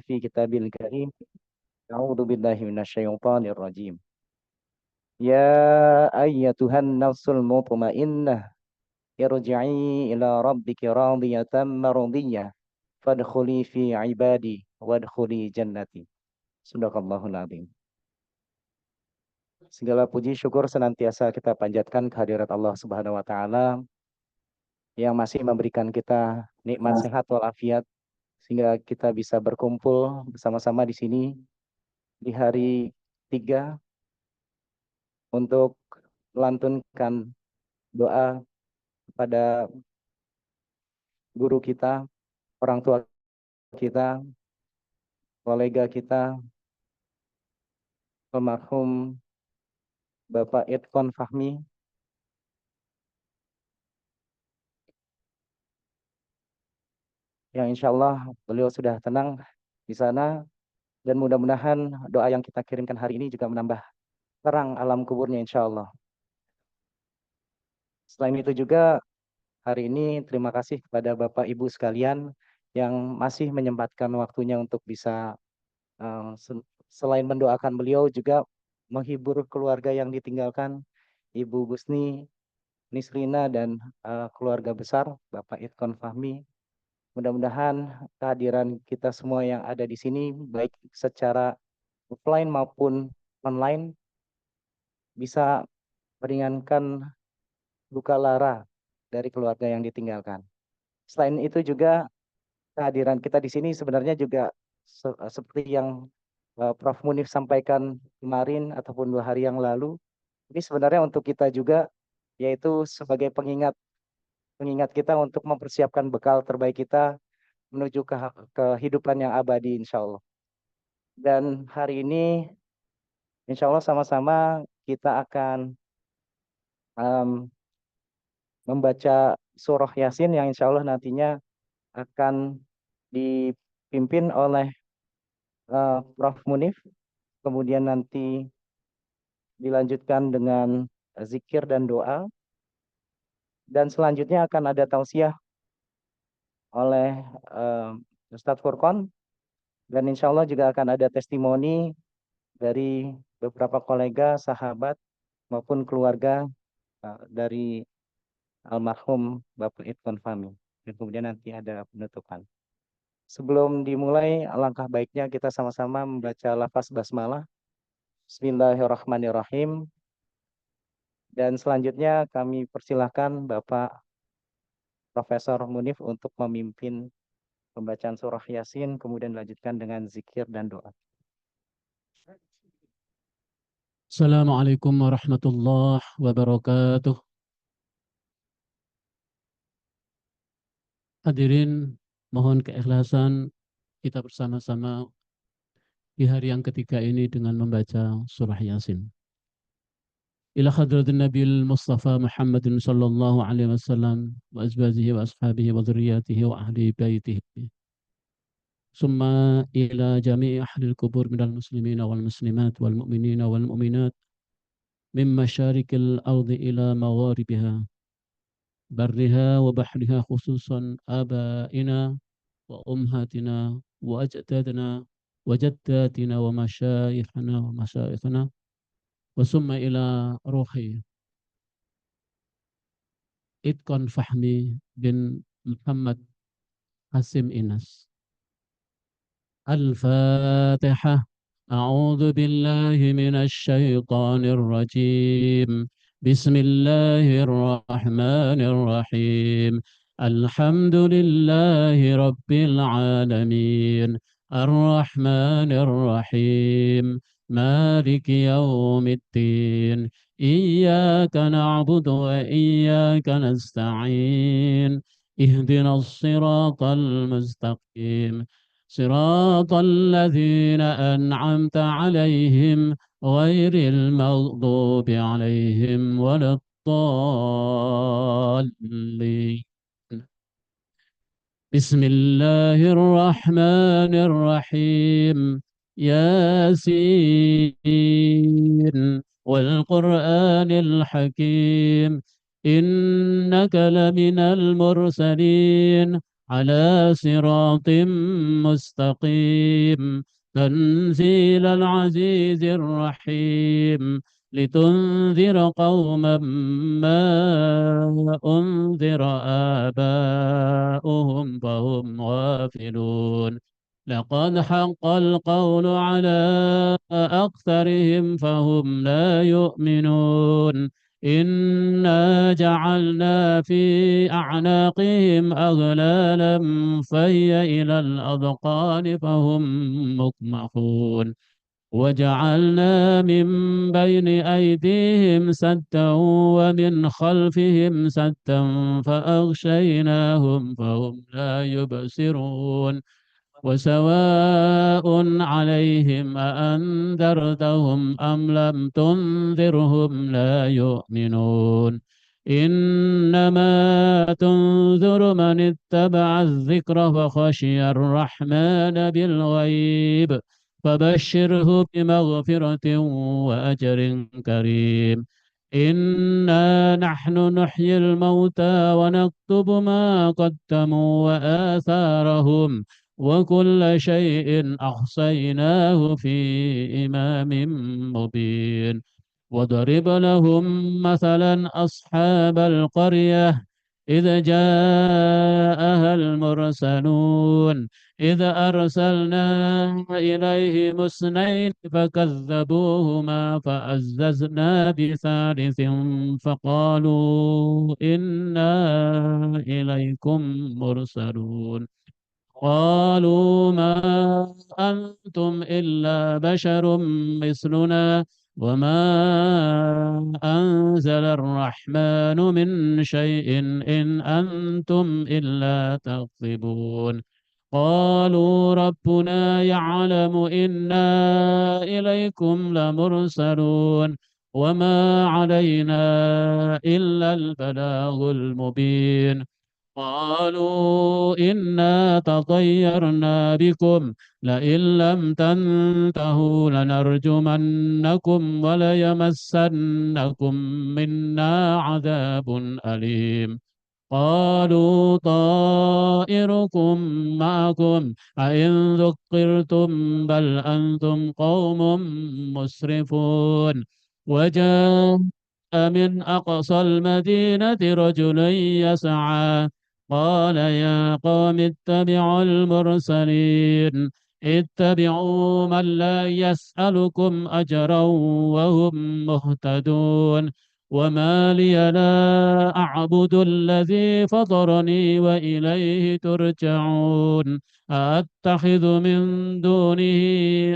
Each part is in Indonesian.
في كتابه الكريم. أعوذ بالله من الشيطان الرجيم. يا أيتها النفس المطمئنة ارجعي إلى ربك راضية مرضية فادخلي في عبادي وادخلي جنتي. Sadaqallahul Azim. Segala puji syukur senantiasa kita panjatkan kehadirat Allah Subhanahu wa taala yang masih memberikan kita nikmat sehat walafiat sehingga kita bisa berkumpul bersama-sama di sini di hari 3 untuk melantunkan doa kepada guru kita, orang tua kita, kolega kita, almarhum Bapak Irfan Fahmi, yang insya Allah beliau sudah tenang di sana, dan mudah-mudahan doa yang kita kirimkan hari ini juga menambah terang alam kuburnya insya Allah. Selain itu juga hari ini terima kasih kepada Bapak Ibu sekalian yang masih menyempatkan waktunya untuk bisa selain mendoakan beliau juga menghibur keluarga yang ditinggalkan, Ibu Gusni, Nisrina, dan keluarga besar Bapak Irfan Fahmi. Mudah-mudahan kehadiran kita semua yang ada di sini baik secara offline maupun online bisa meringankan luka lara dari keluarga yang ditinggalkan. Selain itu juga kehadiran kita di sini sebenarnya juga seperti yang Prof. Munif sampaikan kemarin ataupun 2 hari yang lalu, ini sebenarnya untuk kita juga, yaitu sebagai pengingat kita untuk mempersiapkan bekal terbaik kita menuju ke kehidupan yang abadi insya Allah. Dan hari ini insya Allah sama-sama kita akan membaca surah Yasin yang insya Allah nantinya akan dipimpin oleh Prof. Munif, kemudian nanti dilanjutkan dengan zikir dan doa, dan selanjutnya akan ada tausiah oleh Ustadz Furqon, dan insya Allah juga akan ada testimoni dari beberapa kolega, sahabat, maupun keluarga dari almarhum Bapak Irfan Fahmi. Dan kemudian nanti ada penutupan. Sebelum dimulai, alangkah baiknya kita sama-sama membaca lafaz basmalah. Bismillahirrahmanirrahim. Dan selanjutnya kami persilahkan Bapak Profesor Munif untuk memimpin pembacaan surah Yasin, kemudian dilanjutkan dengan zikir dan doa. Assalamualaikum warahmatullahi wabarakatuh. Hadirin, mohon keikhlasan kita bersama-sama di hari yang ketiga ini dengan membaca surah Yasin. Ila hadratin Nabil Mustafa Muhammadin sallallahu alaihi wasallam wa azwajihi wa ashabihi wa dzurriyyatihi wa ahli baitihi. Summa ila jami'i ahli al-qubur minal muslimina wal muslimat wal mu'minina wal mu'minat min masyarikil ardi ila magharibiha برها وبحرها خصوصا آبائنا وأمهاتنا وأجدادنا وجداتنا ومشايخنا ومشايخنا وثم إلى روحي إتقان فحمي بن محمد قاسم إنس. الفاتحة. أعوذ بالله من الشيطان الرجيم. بسم الله الرحمن الرحيم. الحمد لله رب العالمين الرحمن الرحيم مالك يوم الدين إياك نعبد وإياك نستعين اهدنا الصراط المستقيم صراط الذين أنعمت عليهم غير المغضوب عليهم ولا الضالين. بسم الله الرحمن الرحيم. ياسين والقرآن الحكيم إنك لمن المرسلين على صراط مستقيم تنزيل العزيز الرحيم لتنذر قوما ما أنذر آباؤهم فهم غافلون لقد حق القول على أكثرهم فهم لا يؤمنون إنا جعلنا في أعناقهم أغلالا فهي إلى الأذقان فهم مقمحون وجعلنا من بين أيديهم سدا ومن خلفهم سدا فأغشيناهم فهم لا يبصرون وسواء عليهم أأنذرتهم أم لم تنذرهم لا يؤمنون إنما تنذر من اتبع الذكر فخشي الرحمن بالغيب فبشره بمغفرة وأجر كريم إنا نحن نحيي الموتى ونكتب ما قدموا وآثارهم وكل شيء أحصيناه في إمام مبين وضرب لهم مثلا أصحاب القرية إذ جاءها المرسلون إذ أرسلنا إليهم اثنين فكذبوهما فعززنا بثالث فقالوا إنا إليكم مرسلون قالوا ما أنتم إلا بشر مثلنا وما أنزل الرحمن من شيء إن أنتم إلا تكذبون قالوا ربنا يعلم إنا إليكم لمرسلون وما علينا إلا البلاغ المبين قالوا إنا تطيرنا بكم لئن لم تنتهوا لنرجمنكم وليمسنكم منا عذاب أليم قالوا طائركم معكم أئن ذكرتم بل أنتم قوم مسرفون وجاء من أقصى المدينة رجل يسعى قال يا قوم اتبعوا المرسلين اتبعوا من لا يسألكم أجرا وهم مهتدون وما لي لا أعبد الذي فطرني وإليه ترجعون أأتخذ من دونه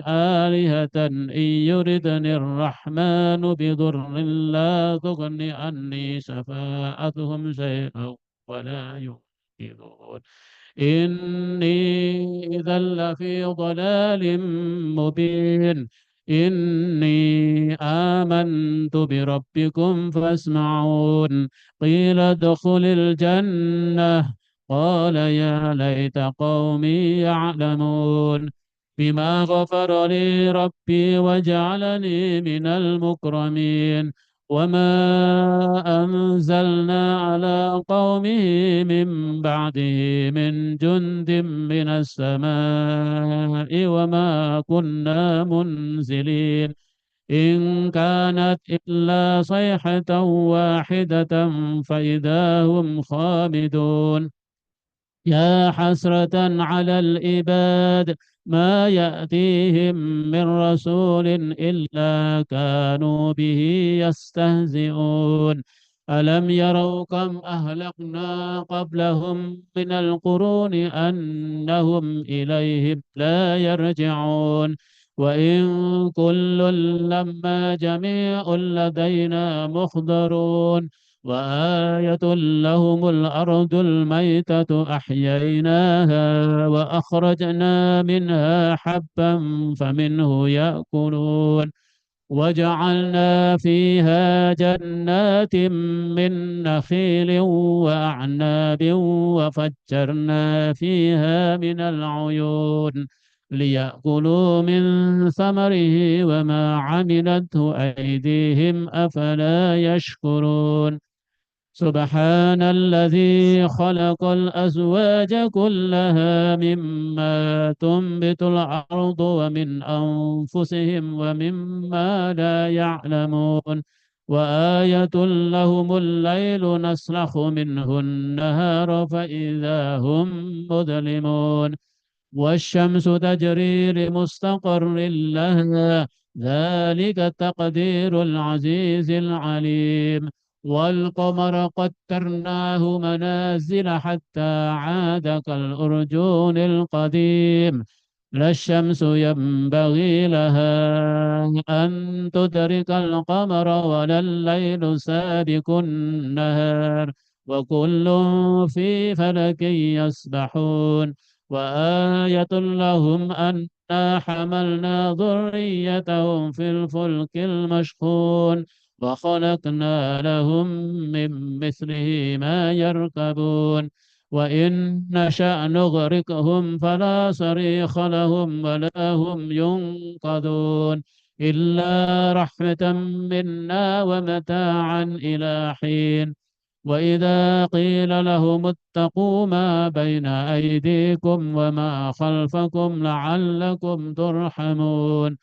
آلهة إن يردني الرحمن بضر لا تغن عني شفاعتهم شيئا ولا ينقذون إني إذا لفي ضلال مبين إني آمنت بربكم فاسمعون قيل ادخل الجنة قال يا ليت قومي يعلمون بما غفر لي ربي وجعلني من المكرمين وما أنزلنا على قومه من بعده من جند من السماء وما كنا منزلين إن كانت إلا صيحة واحدة فإذا هم خامدون يا حسرة على العباد ما يأتيهم من رسول إلا كانوا به يستهزئون ألم يروا كم أهلكنا قبلهم من القرون أنهم إليهم لا يرجعون وإن كل لما جميع لدينا محضرون وآية لهم الأرض الميتة أحييناها وأخرجنا منها حبا فمنه يأكلون وجعلنا فيها جنات من نخيل وأعناب وفجرنا فيها من العيون ليأكلوا من ثمره وما عملته أيديهم أفلا يشكرون سبحان الذي خلق الأزواج كلها مما تنبت الأرض ومن أنفسهم ومما لا يعلمون وآية لهم الليل نسلخ منه النهار فإذا هم مظلمون والشمس تجري لمستقر لها ذلك تقدير العزيز العليم والقمر قدرناه منازل حتى عاد كالأرجون القديم لا الشمس ينبغي لها أن تدرك القمر ولا الليل سابق النهار وكل في فلك يسبحون وآية لهم أنا حملنا ذريتهم في الفلك المشحون وخلقنا لهم من مثله ما يركبون وإن نشأ نغرقهم فلا صريخ لهم ولا هم ينقذون إلا رحمة منا ومتاعا إلى حين وإذا قيل لهم اتقوا ما بين أيديكم وما خلفكم لعلكم ترحمون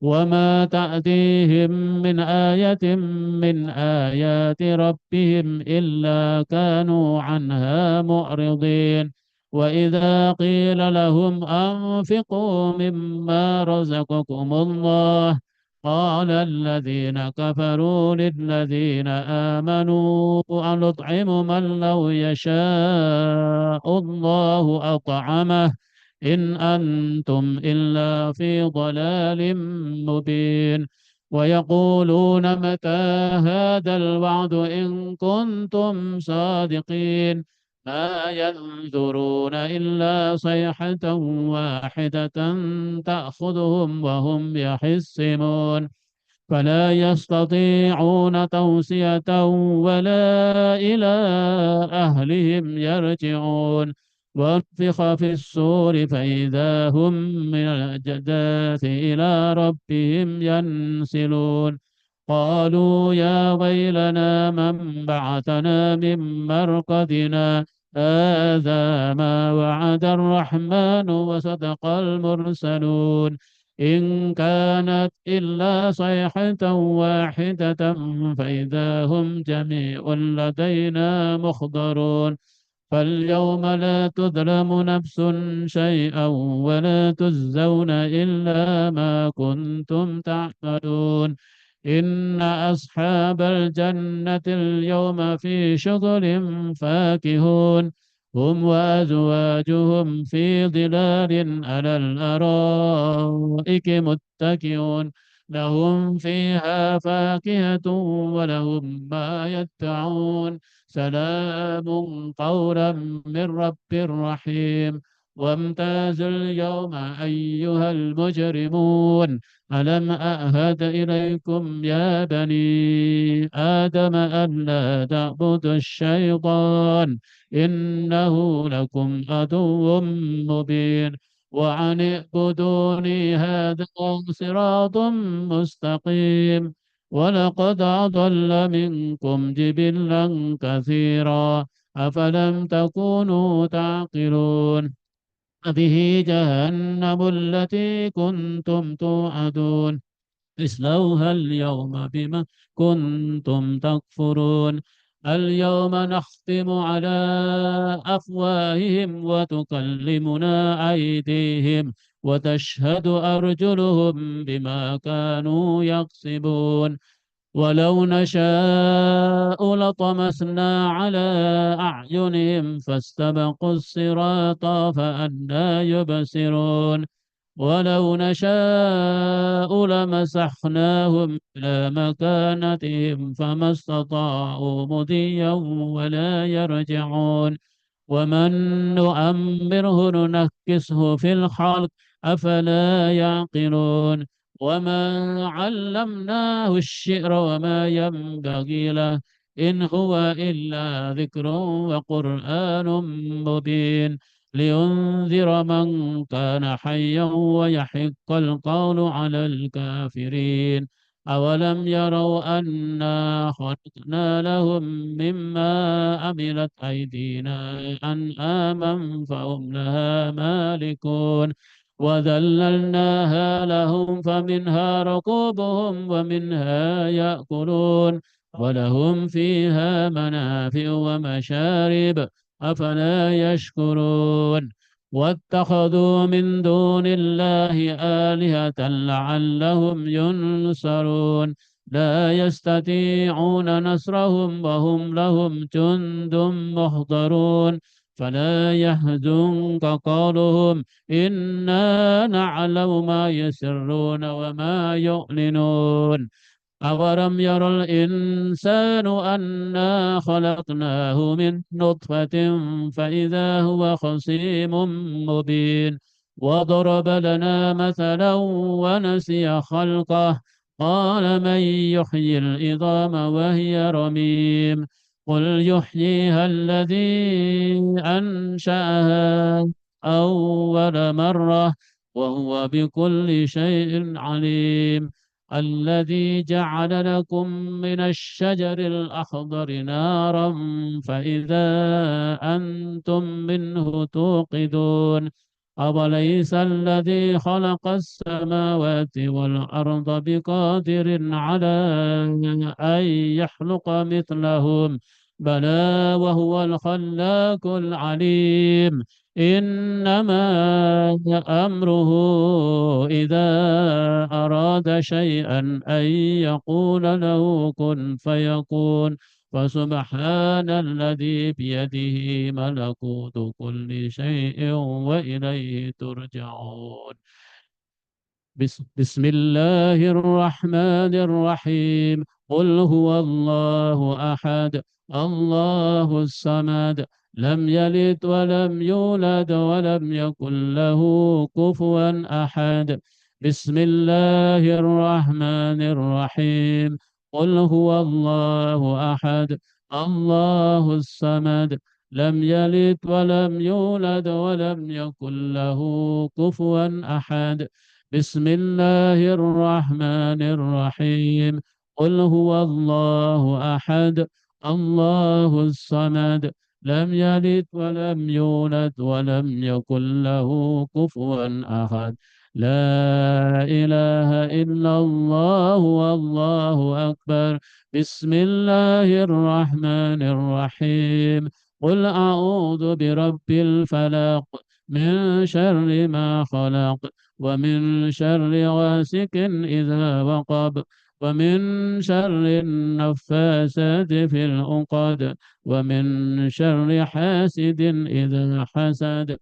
وما تأتيهم من آية من آيات ربهم إلا كانوا عنها معرضين وإذا قيل لهم أنفقوا مما رزقكم الله قال الذين كفروا للذين آمنوا أنطعم من لو يشاء الله أطعمه إن أنتم إلا في ضلال مبين ويقولون متى هذا الوعد إن كنتم صادقين ما ينظرون إلا صيحة واحدة تأخذهم وهم يحسمون فلا يستطيعون توصية ولا إلى أهلهم يرجعون ونفخ في الصور فإذا هم من الأجداث إلى ربهم ينسلون قالوا يا ويلنا من بعثنا من مرقدنا هذا ما وعد الرحمن وصدق المرسلون إن كانت إلا صيحة واحدة فإذا هم جميع لدينا محضرون فاليوم لا تظلم نفس شيئا ولا تجزون إلا ما كنتم تعملون إن أصحاب الجنة اليوم في شغل فاكهون هم وأزواجهم في ظلال على الأرائك متكئون لهم فيها فاكهة ولهم ما يدعون سلام قولا من رب رحيم وامتازوا اليوم أيها المجرمون ألم أعهد إليكم يا بني آدم ألا تعبدوا الشيطان إنه لكم عدو مبين وأن اعبدوني هذا صراط مستقيم ولقد أضل منكم جبلا كثيرا أفلم تكونوا تعقلون هذه جهنم التي كنتم توعدون اصلوها اليوم بما كنتم تكفرون اليوم نختم على أفواههم وتكلمنا أيديهم وتشهد أرجلهم بما كانوا يكسبون ولو نشاء لطمسنا على أعينهم فاستبقوا الصراط فأنى يبصرون ولو نشاء لمسحناهم إلى مكانتهم فما استطاعوا مضيا ولا يرجعون ومن نؤمره ننكسه في الخلق أفلا يعقلون وما علمناه الشعر وما ينبغي له إن هو إلا ذكر وقرآن مبين لينذر من كان حيا ويحق القول على الكافرين أولم يروا أنا خلقنا لهم مما عملت أيدينا أنعاما فهم لها مالكون وذللناها لهم فمنها ركوبهم ومنها يأكلون ولهم فيها منافع ومشارب أفلا يشكرون واتخذوا من دون الله آلهة لعلهم ينصرون لا يستطيعون نصرهم وهم لهم جند محضرون فلا يحزنك قولهم إنا نعلم ما يسرون وما يعلنون أولم ير الإنسان أنا خلقناه من نطفة فإذا هو خصيم مبين وضرب لنا مثلا ونسي خلقه قال من يحيي العظام وهي رميم قل يحييها الذي أنشأها أول مرة وهو بكل شيء عليم الذي جعل لكم من الشجر الأخضر نارا فإذا أنتم منه توقدون أوليس الذي خلق السماوات والأرض بقادر على أن يخلق مثلهم بلى وهو الخلاق العليم إنما أمره إذا أراد شيئا أن يقول له كن فيكون فسبحان الذي بيده ملكوت كل شيء وإليه ترجعون بسم الله الرحمن الرحيم قل هو الله أحد الله الصمد لم يلد ولم يولد ولم يكن له كفوا أحد بسم الله الرحمن الرحيم قل هو الله أحد الله الصمد لم يلد ولم يولد ولم يكن له كفوا أحد بسم الله الرحمن الرحيم قل هو الله أحد الله الصمد لم يلد ولم يولد ولم يكن له كفوا أحد لا إله إلا الله والله أكبر بسم الله الرحمن الرحيم قل أعوذ برب الفلق من شر ما خلق ومن شر غاسق إذا وقب ومن شر النفاسات في العقد ومن شر حاسد إذا حسد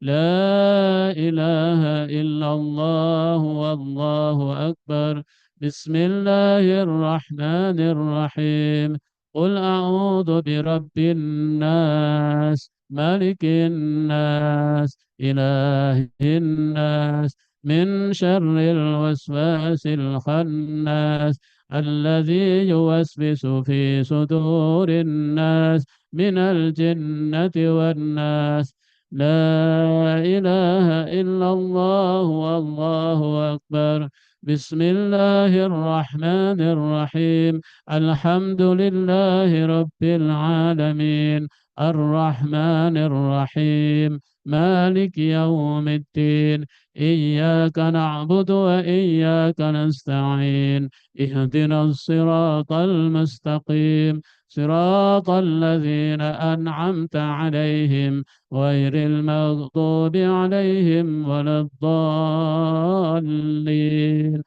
لا إله إلا الله والله أكبر بسم الله الرحمن الرحيم قل أعوذ برب الناس ملك الناس إله الناس من شر الوسواس الخناس الذي يوسوس في صدور الناس من الجنة والناس لا إله إلا الله والله أكبر بسم الله الرحمن الرحيم الحمد لله رب العالمين الرحمن الرحيم مالك يوم الدين إياك نعبد وإياك نستعين اهدنا الصراط المستقيم صراط الذين أنعمت عليهم غير المغضوب عليهم ولا الضالين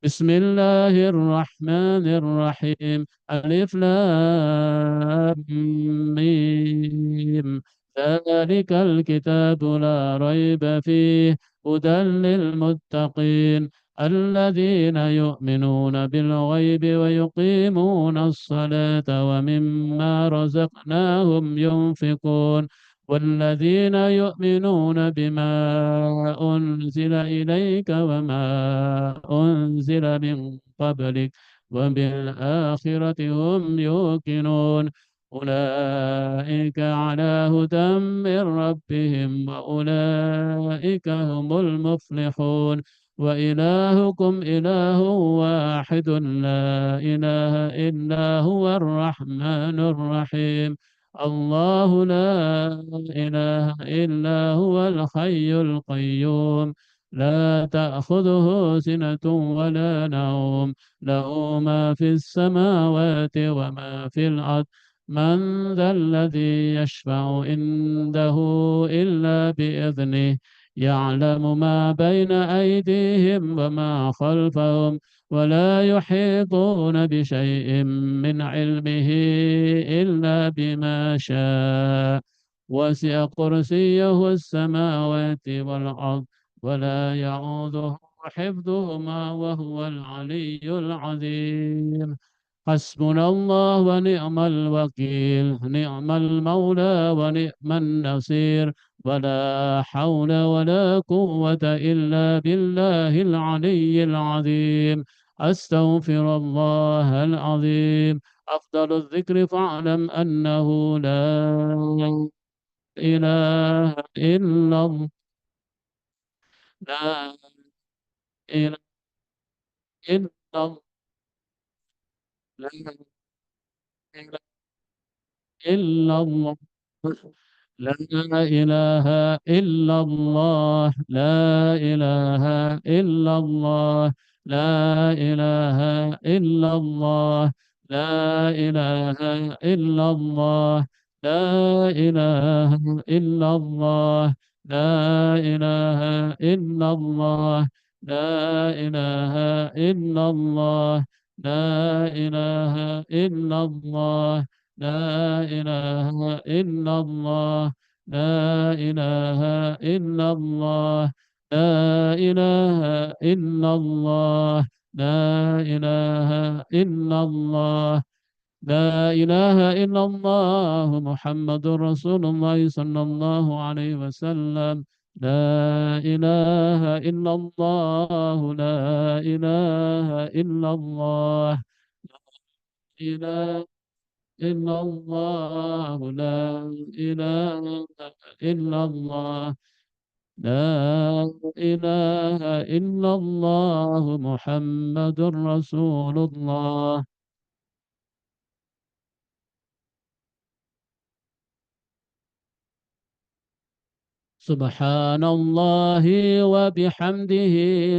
بسم الله الرحمن الرحيم ألف لام ميم ذلك الكتاب لا ريب فيه هدى للمتقين الذين يؤمنون بالغيب ويقيمون الصلاة ومما رزقناهم ينفقون والذين يؤمنون بما أنزل إليك وما أنزل من قبلك وبالآخرة هم يوقنون أولئك على هدى من ربهم وأولئك هم المفلحون وإلهكم إله واحد لا إله إلا هو الرحمن الرحيم. الله لا إله إلا هو الحي القيوم لا تأخذه سنة ولا نوم، له ما في السماوات وما في الأرض. من ذا الذي يشفع عنده إلا بإذنه، يعلم ما بين أيديهم وما خلفهم، ولا يحيطون بشيء من علمه إلا بما شاء. وسع كرسيه السماوات والأرض، ولا يعوده حفظهما وهو العلي العظيم. حسبنا الله ونعم الوكيل، نعم المولى ونعم النصير. ولا حول ولا قوة إلا بالله العلي العظيم. أستغفر الله العظيم. أفضل الذكر فاعلم أنه لا إله إلا الله. لا إله إلا الله. لا إله إلا الله. لا إله إلا الله. لا إله إلا الله. لا إله إلا الله. لا إله إلا الله. لا إله إلا الله. لا إله إلا الله. لا إله إلا الله. لا إله إلا الله. لا إله إلا الله. لا إله إلا الله. لا إله إلا الله. لا إله إلا الله. لا إله إلا الله محمد رسول الله صلى الله عليه وسلم. لا إله إلا الله. لا إله إلا الله. إله إلا الله. لا إله إلا الله. لا إله إلا الله محمد رسول الله. سبحان الله وبحمده،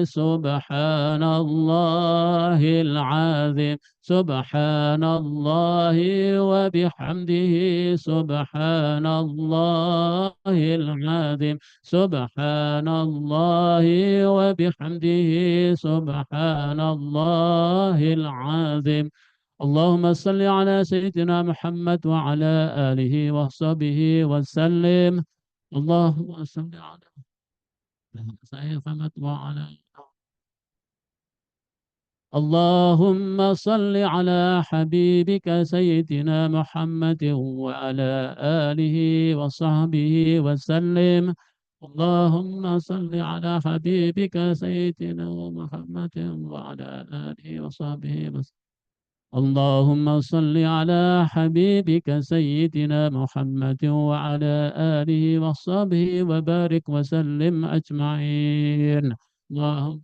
سبحان الله العظيم. سبحان الله وبحمده، سبحان الله العظيم. سبحان الله وبحمده، سبحان الله العظيم. اللهم صل على سيدنا محمد وعلى آله وصحبه وسلم. اللهم صل على سيدنا وعلى اللهم صل على حبيبك سيدنا محمد وعلى آله وصحبه وسلم. اللهم صل على حبيبك سيدنا محمد وعلى آله وصحبه وسلم. اللهم صل على حبيبك سيدنا محمد وعلى آله وصحبه وبارك وسلم أجمعين. اللهم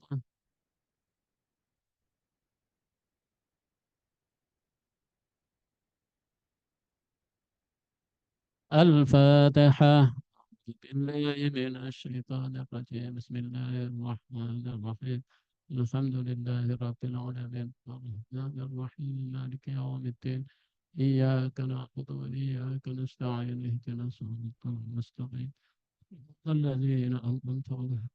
الفاتحة. أعوذ بالله من الشيطان الرجيم. بسم الله الرحمن الرحيم. الحمد لله رب العالمين الرحمن الرحيم مالك يوم الدين. إياك نعبد وإياك نستعين اهدنا الصراط المستقيم الذين أنعمت عليهم.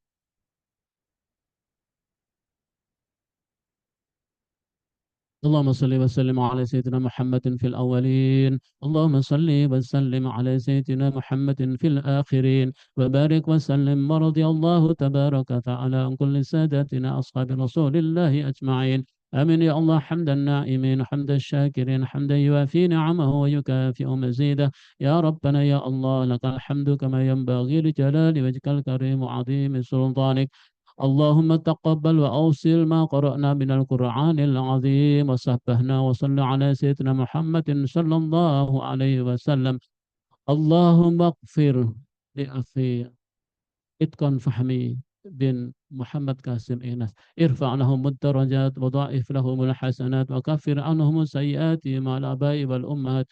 اللهم صل وسلم على سيدنا محمد في الأولين. اللهم صل وسلم على سيدنا محمد في الآخرين. وبارك وسلم ورضي الله تبارك وتعالى عن كل ساداتنا أصحاب رسول الله أجمعين. آمين يا الله. حمد النائمين، حمد الشاكرين، حمدا يوافي نعمه ويكافئ مزيده. يا ربنا يا الله، لك الحمد كما ينبغي لجلال وجهك الكريم وعظيم سلطانك. اللهم تقبل وأوصل ما قرأنا من القرآن العظيم وسبحنا وصلى على سيدنا محمد صلى الله عليه وسلم. اللهم اغفر لأخي إتقان فهمي بن محمد قاسم إيناس ارفع لهم الدرجات وضاعف لهم الحسنات وكفر عنهم السيئات مع الآباء والأمهات.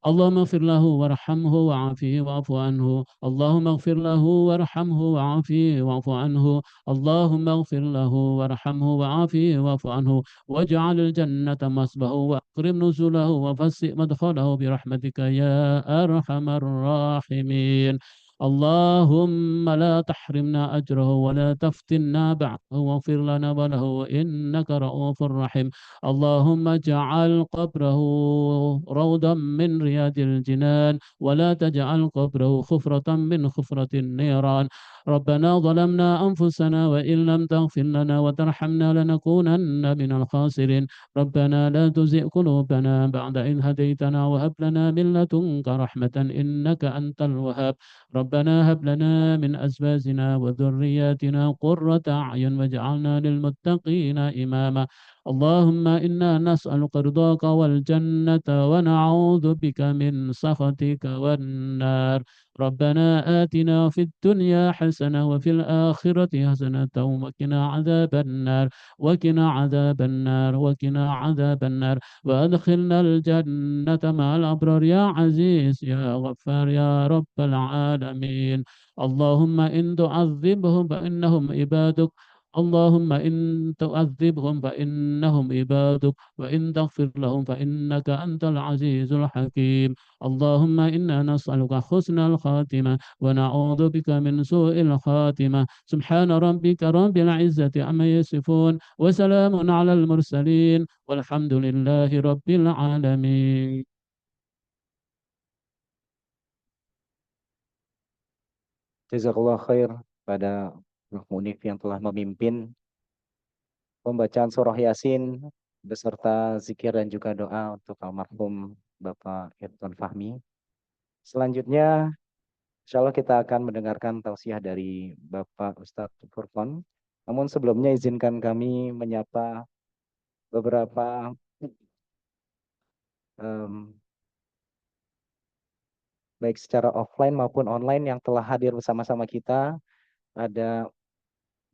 اللهم اغفر له وارحمه وعافه واعف عنه. اللهم اغفر له وارحمه وعافه واعف عنه. اللهم اغفر له وارحمه وعافه واعف عنه، واجعل الجنة مسبه وأكرم نزله وفسئ مدخله برحمتك يا أرحم الراحمين. اللهم لا تحرمنا أجره ولا تفتنا بعده واغفر لنا وله إنك رؤوف رحيم. اللهم اجعل قبره روضا من رياض الجنان ولا تجعل قبره خفرة من خفرة النيران. ربنا ظلمنا أنفسنا وإن لم تغفر لنا وترحمنا لنكونن من الخاسرين. ربنا لا تزغ قلوبنا بعد إذ هديتنا وهب لنا من لدنك رحمة إنك أنت الوهاب. ربنا هب لنا من أزواجنا وذرياتنا قرة أعين واجعلنا للمتقين إماما. اللهم إنا نسألك رضاك والجنة ونعوذ بك من سخطك والنار. ربنا آتنا في الدنيا حسنة وفي الآخرة حسنة وقنا عذاب النار. وقنا عذاب النار وقنا عذاب النار. وأدخلنا الجنة مع الأبرار يا عزيز يا غفار يا رب العالمين. اللهم إن تعذبهم فإنهم عبادك. اللهم إن تعذبهم فإنهم عبادك وإن تغفر لهم فإنك أنت العزيز الحكيم. اللهم إنا نسألك حسن الخاتمة ونعوذ بك من سوء الخاتمة. سبحان ربك رب العزة عما يصفون وسلام على المرسلين والحمد لله رب العالمين. Jazakallah khair pada Prof. Munif yang telah memimpin pembacaan surah Yasin beserta zikir dan juga doa untuk almarhum Bapak Irfan Fahmi. Selanjutnya, insya Allah kita akan mendengarkan tausiah dari Bapak Ustadz Furqon. Namun sebelumnya izinkan kami menyapa beberapa em, baik secara offline maupun online yang telah hadir bersama-sama kita. Ada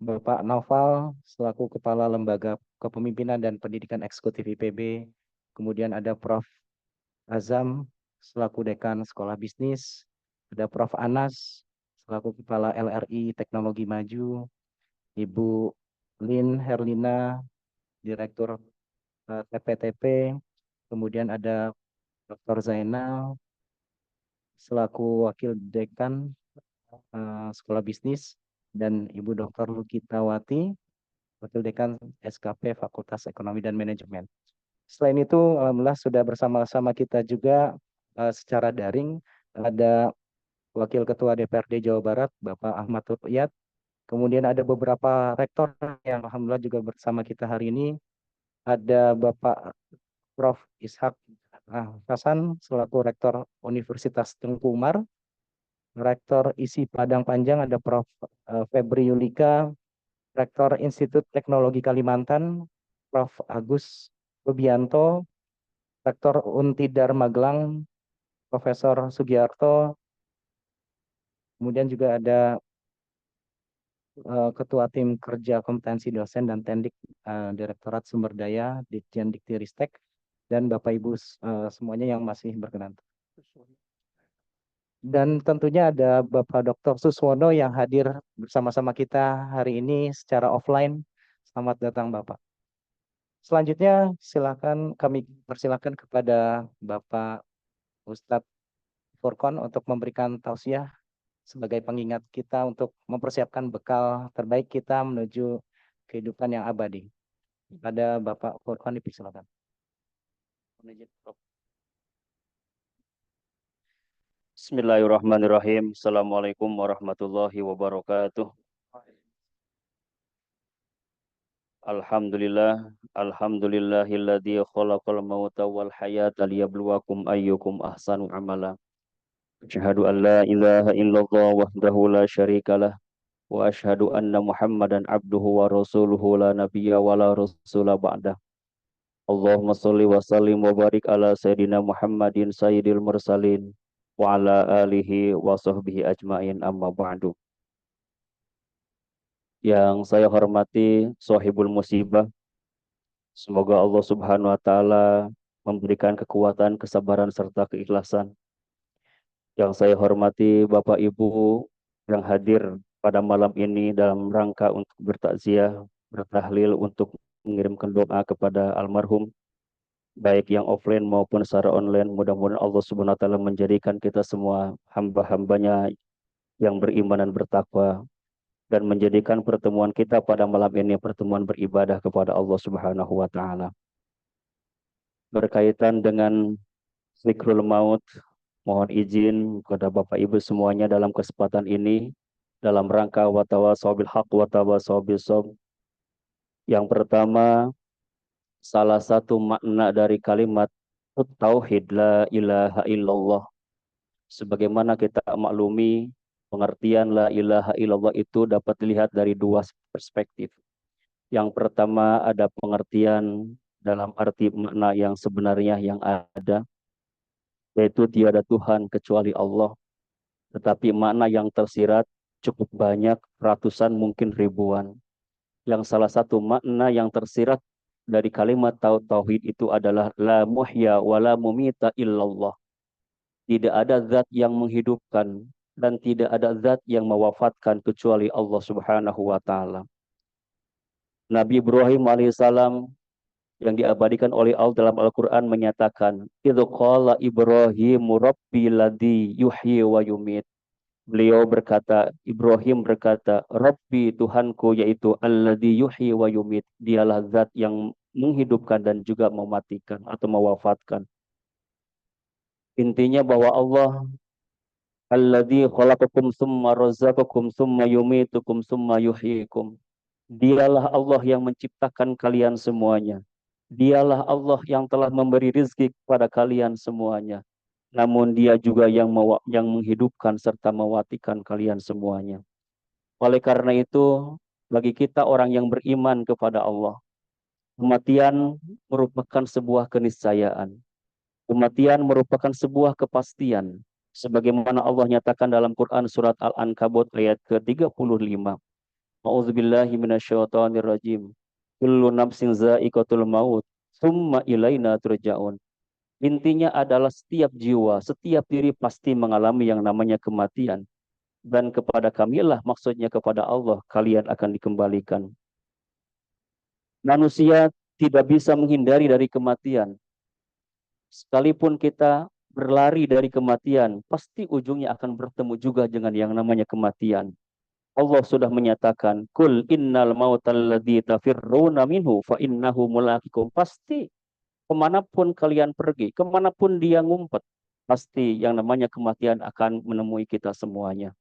Bapak Naufal selaku Kepala Lembaga Kepemimpinan dan Pendidikan Eksekutif IPB. Kemudian ada Prof. Azam selaku Dekan Sekolah Bisnis. Ada Prof. Anas selaku Kepala LRI Teknologi Maju. Ibu Lin Herlina, Direktur TPTP. Kemudian ada Dr. Zainal selaku Wakil Dekan Sekolah Bisnis, dan Ibu Dr. Lukitawati, Wakil Dekan SKP Fakultas Ekonomi dan Manajemen. Selain itu, alhamdulillah sudah bersama-sama kita juga secara daring ada Wakil Ketua DPRD Jawa Barat, Bapak Ahmad Rukyat. Kemudian ada beberapa rektor yang alhamdulillah juga bersama kita hari ini. Ada Bapak Prof. Ishak Hasan selaku Rektor Universitas Tengku Umar. Rektor ISI Padang Panjang ada Prof. Febri Yulika, Rektor Institut Teknologi Kalimantan, Prof. Agus Rubianto, Rektor Untidar Magelang, Profesor Sugiarto, kemudian juga ada Ketua Tim Kerja Kompetensi Dosen dan Tendik Direktorat Sumber Daya Ditjen Diktiristek, dan Bapak Ibu semuanya yang masih berkenan. Dan tentunya ada Bapak Dr. Suswono yang hadir bersama-sama kita hari ini secara offline. Selamat datang Bapak. Selanjutnya silakan kami persilakan kepada Bapak Ustadz Furqon untuk memberikan tausiah sebagai pengingat kita untuk mempersiapkan bekal terbaik kita menuju kehidupan yang abadi. Pada Bapak Furqon dipersilakan. Bismillahirrahmanirrahim. Assalamualaikum warahmatullahi wabarakatuh. Alhamdulillahilladzi khalaqal mauta wal hayata liyabluwakum ayyukum ahsanu amala. Asyhadu an la ilaha illallah wahdahu la syarikalah wa asyhadu anna Muhammadan abduhu wa rasuluhu la nabiyya wa la rasula ba'dah. Allahumma shalli wa sallim wa barik ala sayyidina Muhammadin sayyidil mursalin wa ala alihi wa sahbihi ajmain amma ba'du. Yang saya hormati Sohibul Musibah, semoga Allah Subhanahu wa Ta'ala memberikan kekuatan, kesabaran, serta keikhlasan. Yang saya hormati Bapak Ibu yang hadir pada malam ini dalam rangka untuk bertakziah, bertahlil, untuk mengirimkan doa kepada almarhum, baik yang offline maupun secara online. Mudah-mudahan Allah Subhanahu wa Ta'ala menjadikan kita semua hamba-hambanya yang beriman dan bertakwa, dan menjadikan pertemuan kita pada malam ini pertemuan beribadah kepada Allah Subhanahu wa Ta'ala. Berkaitan dengan zikrul maut, mohon izin kepada Bapak Ibu semuanya dalam kesempatan ini dalam rangka watawasau bil haq watawasau bis sabr. Yang pertama, salah satu makna dari kalimat tauhid la ilaha illallah, sebagaimana kita maklumi, pengertian la ilaha illallah itu dapat dilihat dari dua perspektif. Yang pertama, ada pengertian dalam arti makna yang sebenarnya yang ada, yaitu tiada Tuhan kecuali Allah. Tetapi makna yang tersirat cukup banyak, ratusan mungkin ribuan. Yang salah satu makna yang tersirat dari kalimat tauhid itu adalah la muhya wa la mumita illallah. Tidak ada zat yang menghidupkan dan tidak ada zat yang mewafatkan kecuali Allah Subhanahu wa Ta'ala. Nabi Ibrahim alaihissalam yang diabadikan oleh Allah dalam Al-Quran menyatakan, idzu qala Ibrahimu rabbi ladzi yuhyi wa yumit. Beliau berkata, Ibrahim berkata, Rabbi Tuhanku, yaitu alladzi yuhyi wa yumit. Dialah zat yang menghidupkan dan juga mematikan atau mewafatkan. Intinya bahwa Allah alladzi khalaqakum tsumma razaqakum tsumma yumitukum tsumma yuhyikum. Dialah Allah yang menciptakan kalian semuanya. Dialah Allah yang telah memberi rizki kepada kalian semuanya. Namun dia juga yang menghidupkan serta mematikan kalian semuanya. Oleh karena itu, bagi kita orang yang beriman kepada Allah, kematian merupakan sebuah keniscayaan. Kematian merupakan sebuah kepastian. Sebagaimana Allah nyatakan dalam Quran surat Al-Ankabut ayat ke-35. A'udzubillahi minasyaitonirrajim. Kullu nafsin za'iqatul maut, tsumma ilaina turja'un. Intinya adalah setiap jiwa, setiap diri pasti mengalami yang namanya kematian. Dan kepada kamilah, maksudnya kepada Allah, kalian akan dikembalikan. Manusia tidak bisa menghindari dari kematian. Sekalipun kita berlari dari kematian, pasti ujungnya akan bertemu juga dengan yang namanya kematian. Allah sudah menyatakan, Kul innal mautal ladzi tafirruna minhu fa innahu mulaqikum. Pasti kemanapun kalian pergi, kemanapun dia ngumpet, pasti yang namanya kematian akan menemui kita semuanya.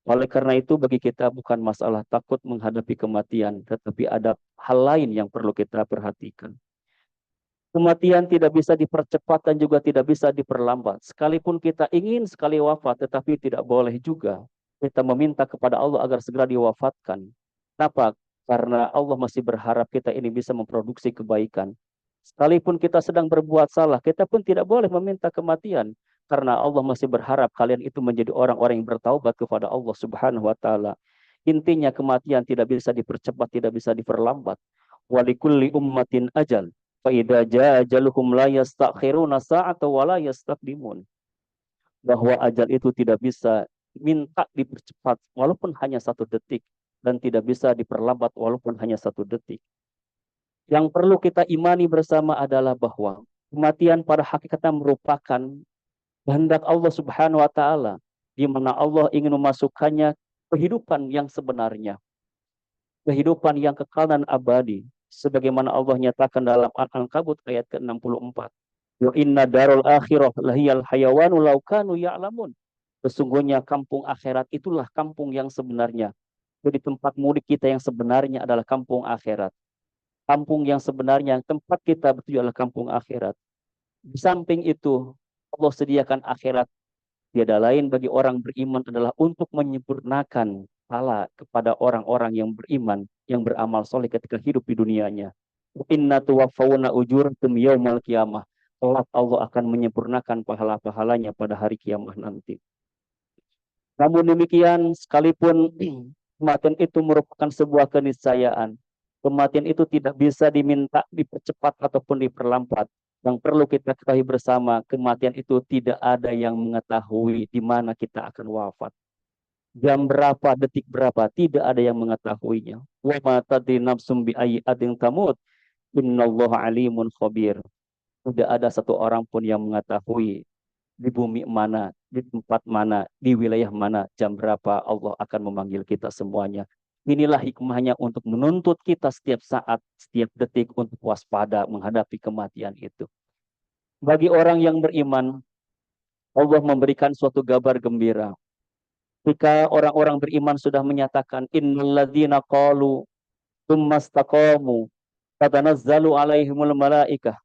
Oleh karena itu bagi kita bukan masalah takut menghadapi kematian, tetapi ada hal lain yang perlu kita perhatikan. Kematian tidak bisa dipercepat dan juga tidak bisa diperlambat. Sekalipun kita ingin sekali wafat, tetapi tidak boleh juga kita meminta kepada Allah agar segera diwafatkan. Kenapa? Karena Allah masih berharap kita ini bisa memproduksi kebaikan. Sekalipun kita sedang berbuat salah, kita pun tidak boleh meminta kematian. Karena Allah masih berharap kalian itu menjadi orang-orang yang bertaubat kepada Allah Subhanahu wa Ta'ala. Intinya kematian tidak bisa dipercepat, tidak bisa diperlambat. Walikulli ummatin ajal. Fa idza jaa ajaluhum la yastakhiruna sa'ata wa la yastaqdimun. Bahwa ajal itu tidak bisa minta dipercepat walaupun hanya 1 detik, dan tidak bisa diperlambat walaupun hanya 1 detik. Yang perlu kita imani bersama adalah bahwa kematian pada hakikatnya merupakan kehendak Allah Subhanahu wa Ta'ala, di mana Allah ingin memasukkannya kehidupan yang sebenarnya, kehidupan yang kekal dan abadi, sebagaimana Allah nyatakan dalam Al-Ankabut ayat ke-64. Wa inna darul akhirah lahiyal hayawanu law kanu ya'lamun. Sesungguhnya kampung akhirat itulah kampung yang sebenarnya. Jadi tempat mudik kita yang sebenarnya adalah kampung akhirat. Kampung yang sebenarnya, tempat kita bertujuan adalah kampung akhirat. Di samping itu, Allah sediakan akhirat. Tiada lain bagi orang beriman adalah untuk menyempurnakan pahala kepada orang-orang yang beriman, yang beramal soleh ketika hidup di dunianya. Inna tuwaffawna ujurakum yaumal qiyamah. Kelak Allah akan menyempurnakan pahala-pahalanya pada hari kiamat nanti. Namun demikian, sekalipun Kematian itu merupakan sebuah keniscayaan. Kematian itu tidak bisa diminta dipercepat ataupun diperlambat. Yang perlu kita ketahui bersama, kematian itu tidak ada yang mengetahui di mana kita akan wafat. Jam berapa, detik berapa, tidak ada yang mengetahuinya. Wa ma tadri nafsum bi ayyi adin tamut. Innallaha alimun khabir. Tidak ada satu orang pun yang mengetahui di bumi mana, di tempat mana, di wilayah mana, jam berapa Allah akan memanggil kita semuanya. Inilah hikmahnya untuk menuntut kita setiap saat, setiap detik untuk waspada menghadapi kematian itu. Bagi orang yang beriman, Allah memberikan suatu kabar gembira. Ketika orang-orang beriman sudah menyatakan innalladzina qalu tsumastaqamu tatanazzalu alaihimul malaikah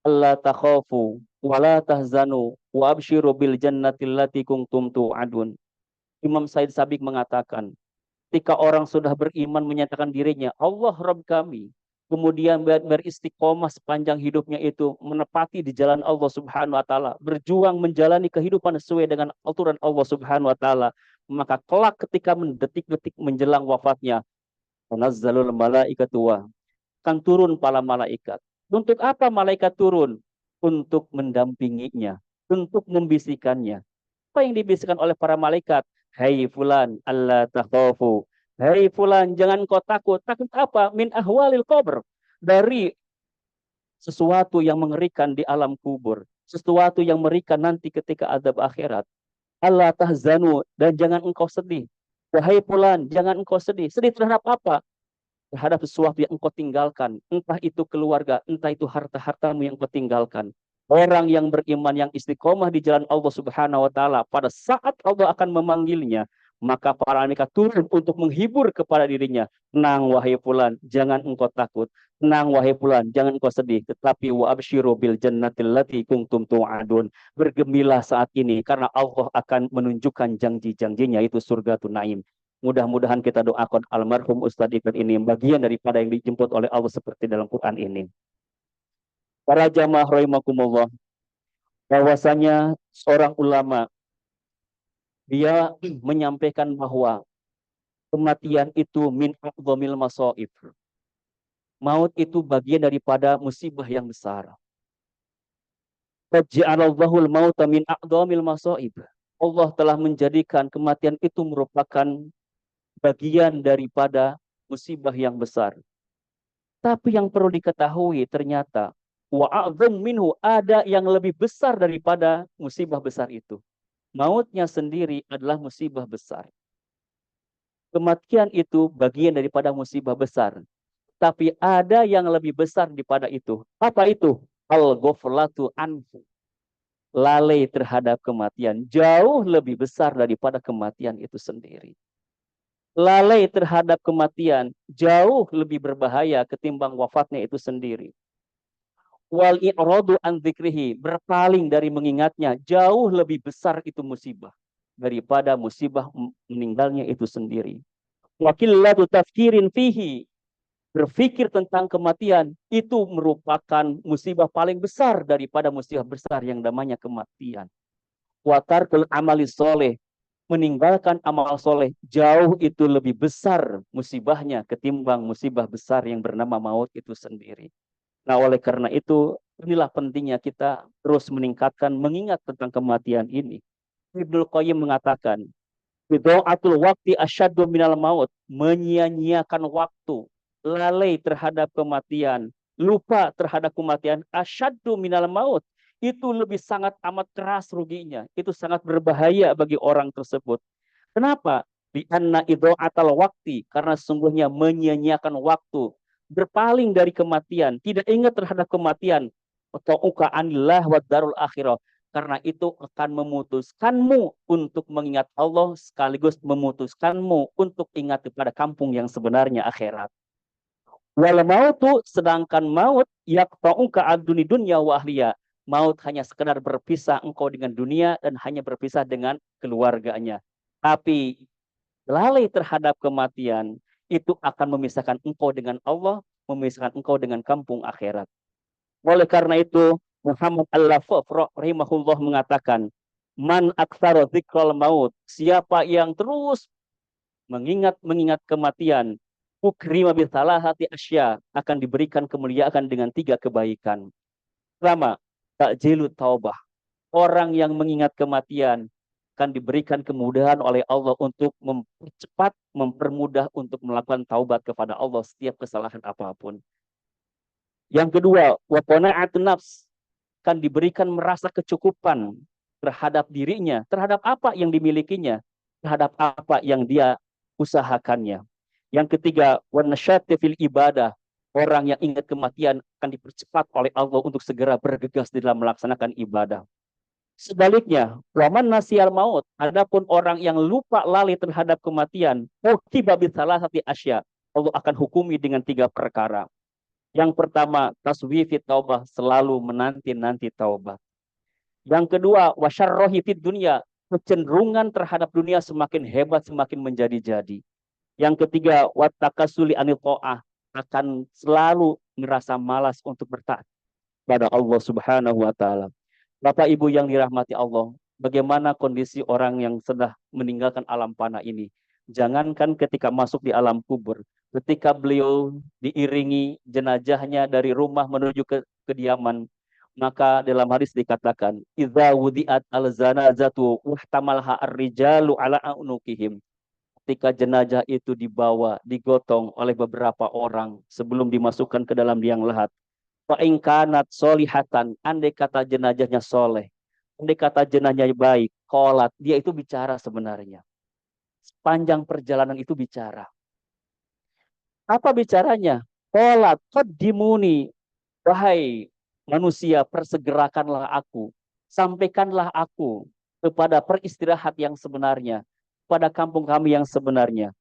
alla takhafu wa la tahzanu wa absyiru bil jannati allati kuntum tu'adun. Imam Said Sabiq mengatakan, ketika orang sudah beriman menyatakan dirinya Allah Rabb kami, kemudian beristiqomah sepanjang hidupnya itu menepati di jalan Allah Subhanahu wa taala, berjuang menjalani kehidupan sesuai dengan aturan Allah Subhanahu wa taala, maka kelak ketika mendetik-detik menjelang wafatnya, tanazzalul malaikatu akan turun para malaikat. Untuk apa malaikat turun? Untuk mendampinginya, untuk membisikkannya. Apa yang dibisikkan oleh para malaikat? Hai fulan, Allah takhafu. Hai fulan, jangan kau takut. Takut apa? Min ahwalil qabr. Dari sesuatu yang mengerikan di alam kubur. Sesuatu yang mengerikan nanti ketika azab akhirat. Allah tahzanu, dan jangan engkau sedih. Wahai fulan, jangan engkau sedih. Sedih terhadap apa? Terhadap sesuatu yang engkau tinggalkan. Entah itu keluarga, entah itu harta-hartamu yang engkau tinggalkan. Orang yang beriman, yang istiqomah di jalan Allah Subhanahu wa taala, pada saat Allah akan memanggilnya, maka para malaikat turun untuk menghibur kepada dirinya. Tenang wahai fulan, jangan engkau takut. Tenang wahai fulan, jangan engkau sedih. Tetapi wa absyiru bil jannatil lati kuntum tu'adun. Bergembiralah saat ini karena Allah akan menunjukkan janji-janjinya, itu surga naim. Mudah-mudahan kita doakan almarhum Ustadz Iqbal ini bagian daripada yang dijemput oleh Allah seperti dalam Quran ini. Para jamaah rahimakumullah, bahwasanya seorang ulama dia menyampaikan bahwa kematian itu min a'dhamil masaib. Maut itu bagian daripada musibah yang besar. Faj'alallahul mauta min a'dhamil masaib. Allah telah menjadikan kematian itu merupakan bagian daripada musibah yang besar. Tapi yang perlu diketahui ternyata wa'adzam minhu, ada yang lebih besar daripada musibah besar itu. Mautnya sendiri adalah musibah besar. Kematian itu bagian daripada musibah besar. Tapi ada yang lebih besar daripada itu. Apa itu? Al-ghaflatu anhu. Lalai terhadap kematian jauh lebih besar daripada kematian itu sendiri. Lalai terhadap kematian jauh lebih berbahaya ketimbang wafatnya itu sendiri. Wal i'radu an dzikrihi, berpaling dari mengingatnya, jauh lebih besar itu musibah daripada musibah meninggalnya itu sendiri. Wa qillatu tafkirin fihi, berpikir tentang kematian itu merupakan musibah paling besar daripada musibah besar yang namanya kematian. Wa tarkul amali soleh, meninggalkan amal soleh jauh itu lebih besar musibahnya ketimbang musibah besar yang bernama maut itu sendiri. Nah, oleh karena itu, inilah pentingnya kita terus meningkatkan mengingat tentang kematian ini. Ibnu Qayyim mengatakan, bid'atul waqti asyaddu minal maut, menyia-nyiakan waktu, lalai terhadap kematian, lupa terhadap kematian, asyaddu minal maut, itu lebih sangat amat keras ruginya, itu sangat berbahaya bagi orang tersebut. Kenapa? Di anna idha'atal waqti, karena sungguhnya menyia-nyiakan waktu, berpaling dari kematian, tidak ingat terhadap kematian, atau uka anillah wa darul akhirah, karena itu akan memutuskanmu untuk mengingat Allah sekaligus memutuskanmu untuk ingat kepada kampung yang sebenarnya akhirat. Wal mautu, sedangkan maut yaqta'uka ad-duni dunya wa ahliya, maut hanya sekedar berpisah engkau dengan dunia dan hanya berpisah dengan keluarganya. Tapi lalai terhadap kematian itu akan memisahkan engkau dengan Allah, memisahkan engkau dengan kampung akhirat. Oleh karena itu, Muhammad Al-Lafaf rahimahullah mengatakan, man aktsara dzikral maut, siapa yang terus mengingat kematian, ukrima bi salahati asya, akan diberikan kemuliaan dengan 3 kebaikan. Pertama, takjilu taubah. Orang yang mengingat kematian akan diberikan kemudahan oleh Allah untuk mempercepat, mempermudah untuk melakukan taubat kepada Allah setiap kesalahan apapun. Yang kedua, wa qanaatun nafs, akan diberikan merasa kecukupan terhadap dirinya, terhadap apa yang dimilikinya, terhadap apa yang dia usahakannya. Yang ketiga, wa nasyati fil ibadah, orang yang ingat kematian akan dipercepat oleh Allah untuk segera bergegas dalam melaksanakan ibadah. Sebaliknya, waman nasyal maut, adapun orang yang lupa lalai terhadap kematian, uqiba bi salasati asya, Allah akan hukumi dengan 3 perkara. Yang pertama, taswifit taubah, selalu menanti-nanti taubat. Yang kedua, wasyarrohi fid dunia, kecenderungan terhadap dunia semakin hebat, semakin menjadi-jadi. Yang ketiga, watakasuli anil ta'ah, akan selalu merasa malas untuk bertaat pada Allah Subhanahu wa taala. Bapak Ibu yang dirahmati Allah, bagaimana kondisi orang yang sudah meninggalkan alam fana ini? Jangankan ketika masuk di alam kubur, ketika beliau diiringi jenazahnya dari rumah menuju ke kediaman, maka dalam hadis dikatakan, idza wudi'at al-zanazatu wahtamalha ar-rijalu ala unukihim. Ketika jenazah itu dibawa, digotong oleh beberapa orang sebelum dimasukkan ke dalam liang lahat, fa in kanat solihatan, andai kata jenazahnya soleh, andai kata jenazahnya baik, qolat, dia itu bicara sebenarnya. Sepanjang perjalanan itu bicara. Apa bicaranya? Qolat, qaddimuni, wahai manusia, persegerakanlah aku, sampaikanlah aku kepada peristirahat yang sebenarnya, pada kampung kami yang sebenarnya.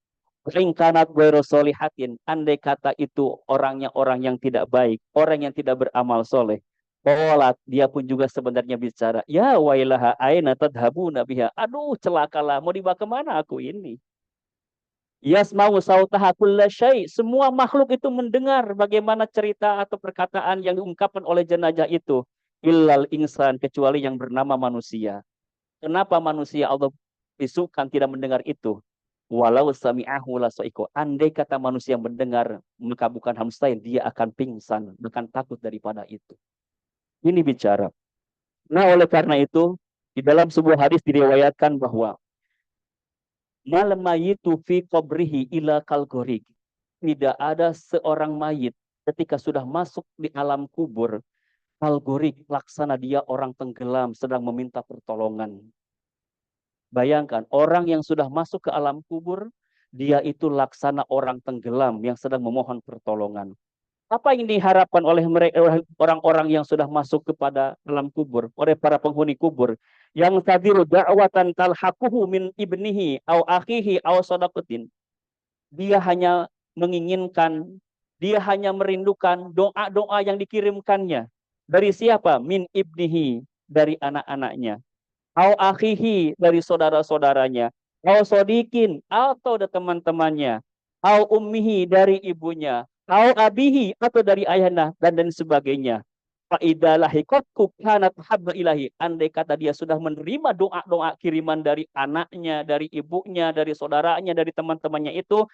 Ringkanat ghairu solihatin, andai kata itu orangnya orang yang tidak baik, orang yang tidak beramal soleh. Qolat, dia pun juga sebenarnya bicara, ya wailaha aina tadhabuna biha. Aduh, celakalah, mau dibawa kemana aku ini? Yasma'u sautaha kulla syai. Semua makhluk itu mendengar bagaimana cerita atau perkataan yang diungkapkan oleh jenazah itu. Illal insan, kecuali yang bernama manusia. Kenapa manusia Allah bisukan tidak mendengar itu? Walau sami'ahu lasaiko. Andai kata manusia mendengar, maka bukan mustahil, dia akan pingsan, bukan takut daripada itu. Ini bicara. Nah, oleh karena itu, di dalam sebuah hadis diriwayatkan bahwa mal mayitu fi qabrihi ila kalgorik. Tidak ada seorang mayit ketika sudah masuk di alam kubur, kalgorik, laksana dia orang tenggelam sedang meminta pertolongan. Bayangkan, orang yang sudah masuk ke alam kubur, dia itu laksana orang tenggelam yang sedang memohon pertolongan. Apa yang diharapkan oleh mereka, orang-orang yang sudah masuk kepada alam kubur, oleh para penghuni kubur, yang tadiru da'watan talhaquhu min ibnihi au akhihi au sadaqatin. Dia hanya menginginkan, dia hanya merindukan doa-doa yang dikirimkannya. Dari siapa? Min ibnihi, dari anak-anaknya. Au akhihi, dari saudara-saudaranya. Au sodikin, atau dari teman-temannya. Au ummihi, dari ibunya. Au abihi, atau dari ayahnya, dan sebagainya. Fa'idalah hikotku kanat habba ilahi. Andai kata dia sudah menerima doa-doa kiriman dari anaknya, dari ibunya, dari saudaranya, dari teman-temannya itu,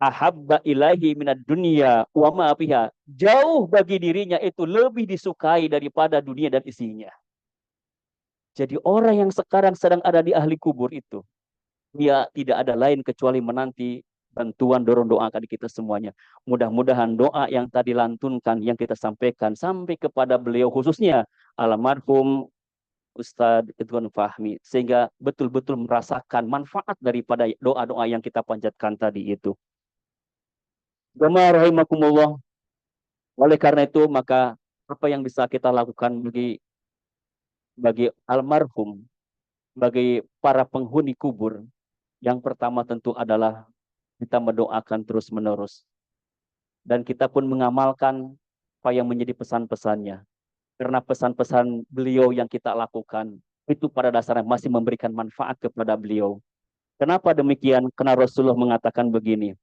ahabba ilahi minad dunia wa ma fiha. Jauh bagi dirinya itu lebih disukai daripada dunia dan isinya. Jadi orang yang sekarang sedang ada di ahli kubur itu, dia tidak ada lain kecuali menanti bantuan dorong doa dari kita semuanya. Mudah-mudahan doa yang tadi lantunkan, yang kita sampaikan sampai kepada beliau khususnya almarhum Ustadz Ridwan Fahmi, sehingga betul-betul merasakan manfaat daripada doa-doa yang kita panjatkan tadi itu. Jamaah rahimakumullah. Oleh karena itu, maka apa yang bisa kita lakukan bagi almarhum, bagi para penghuni kubur, yang pertama tentu adalah kita mendoakan terus-menerus. Dan kita pun mengamalkan apa yang menjadi pesan-pesannya. Karena pesan-pesan beliau yang kita lakukan, itu pada dasarnya masih memberikan manfaat kepada beliau. Kenapa demikian? Karena Rasulullah mengatakan begini,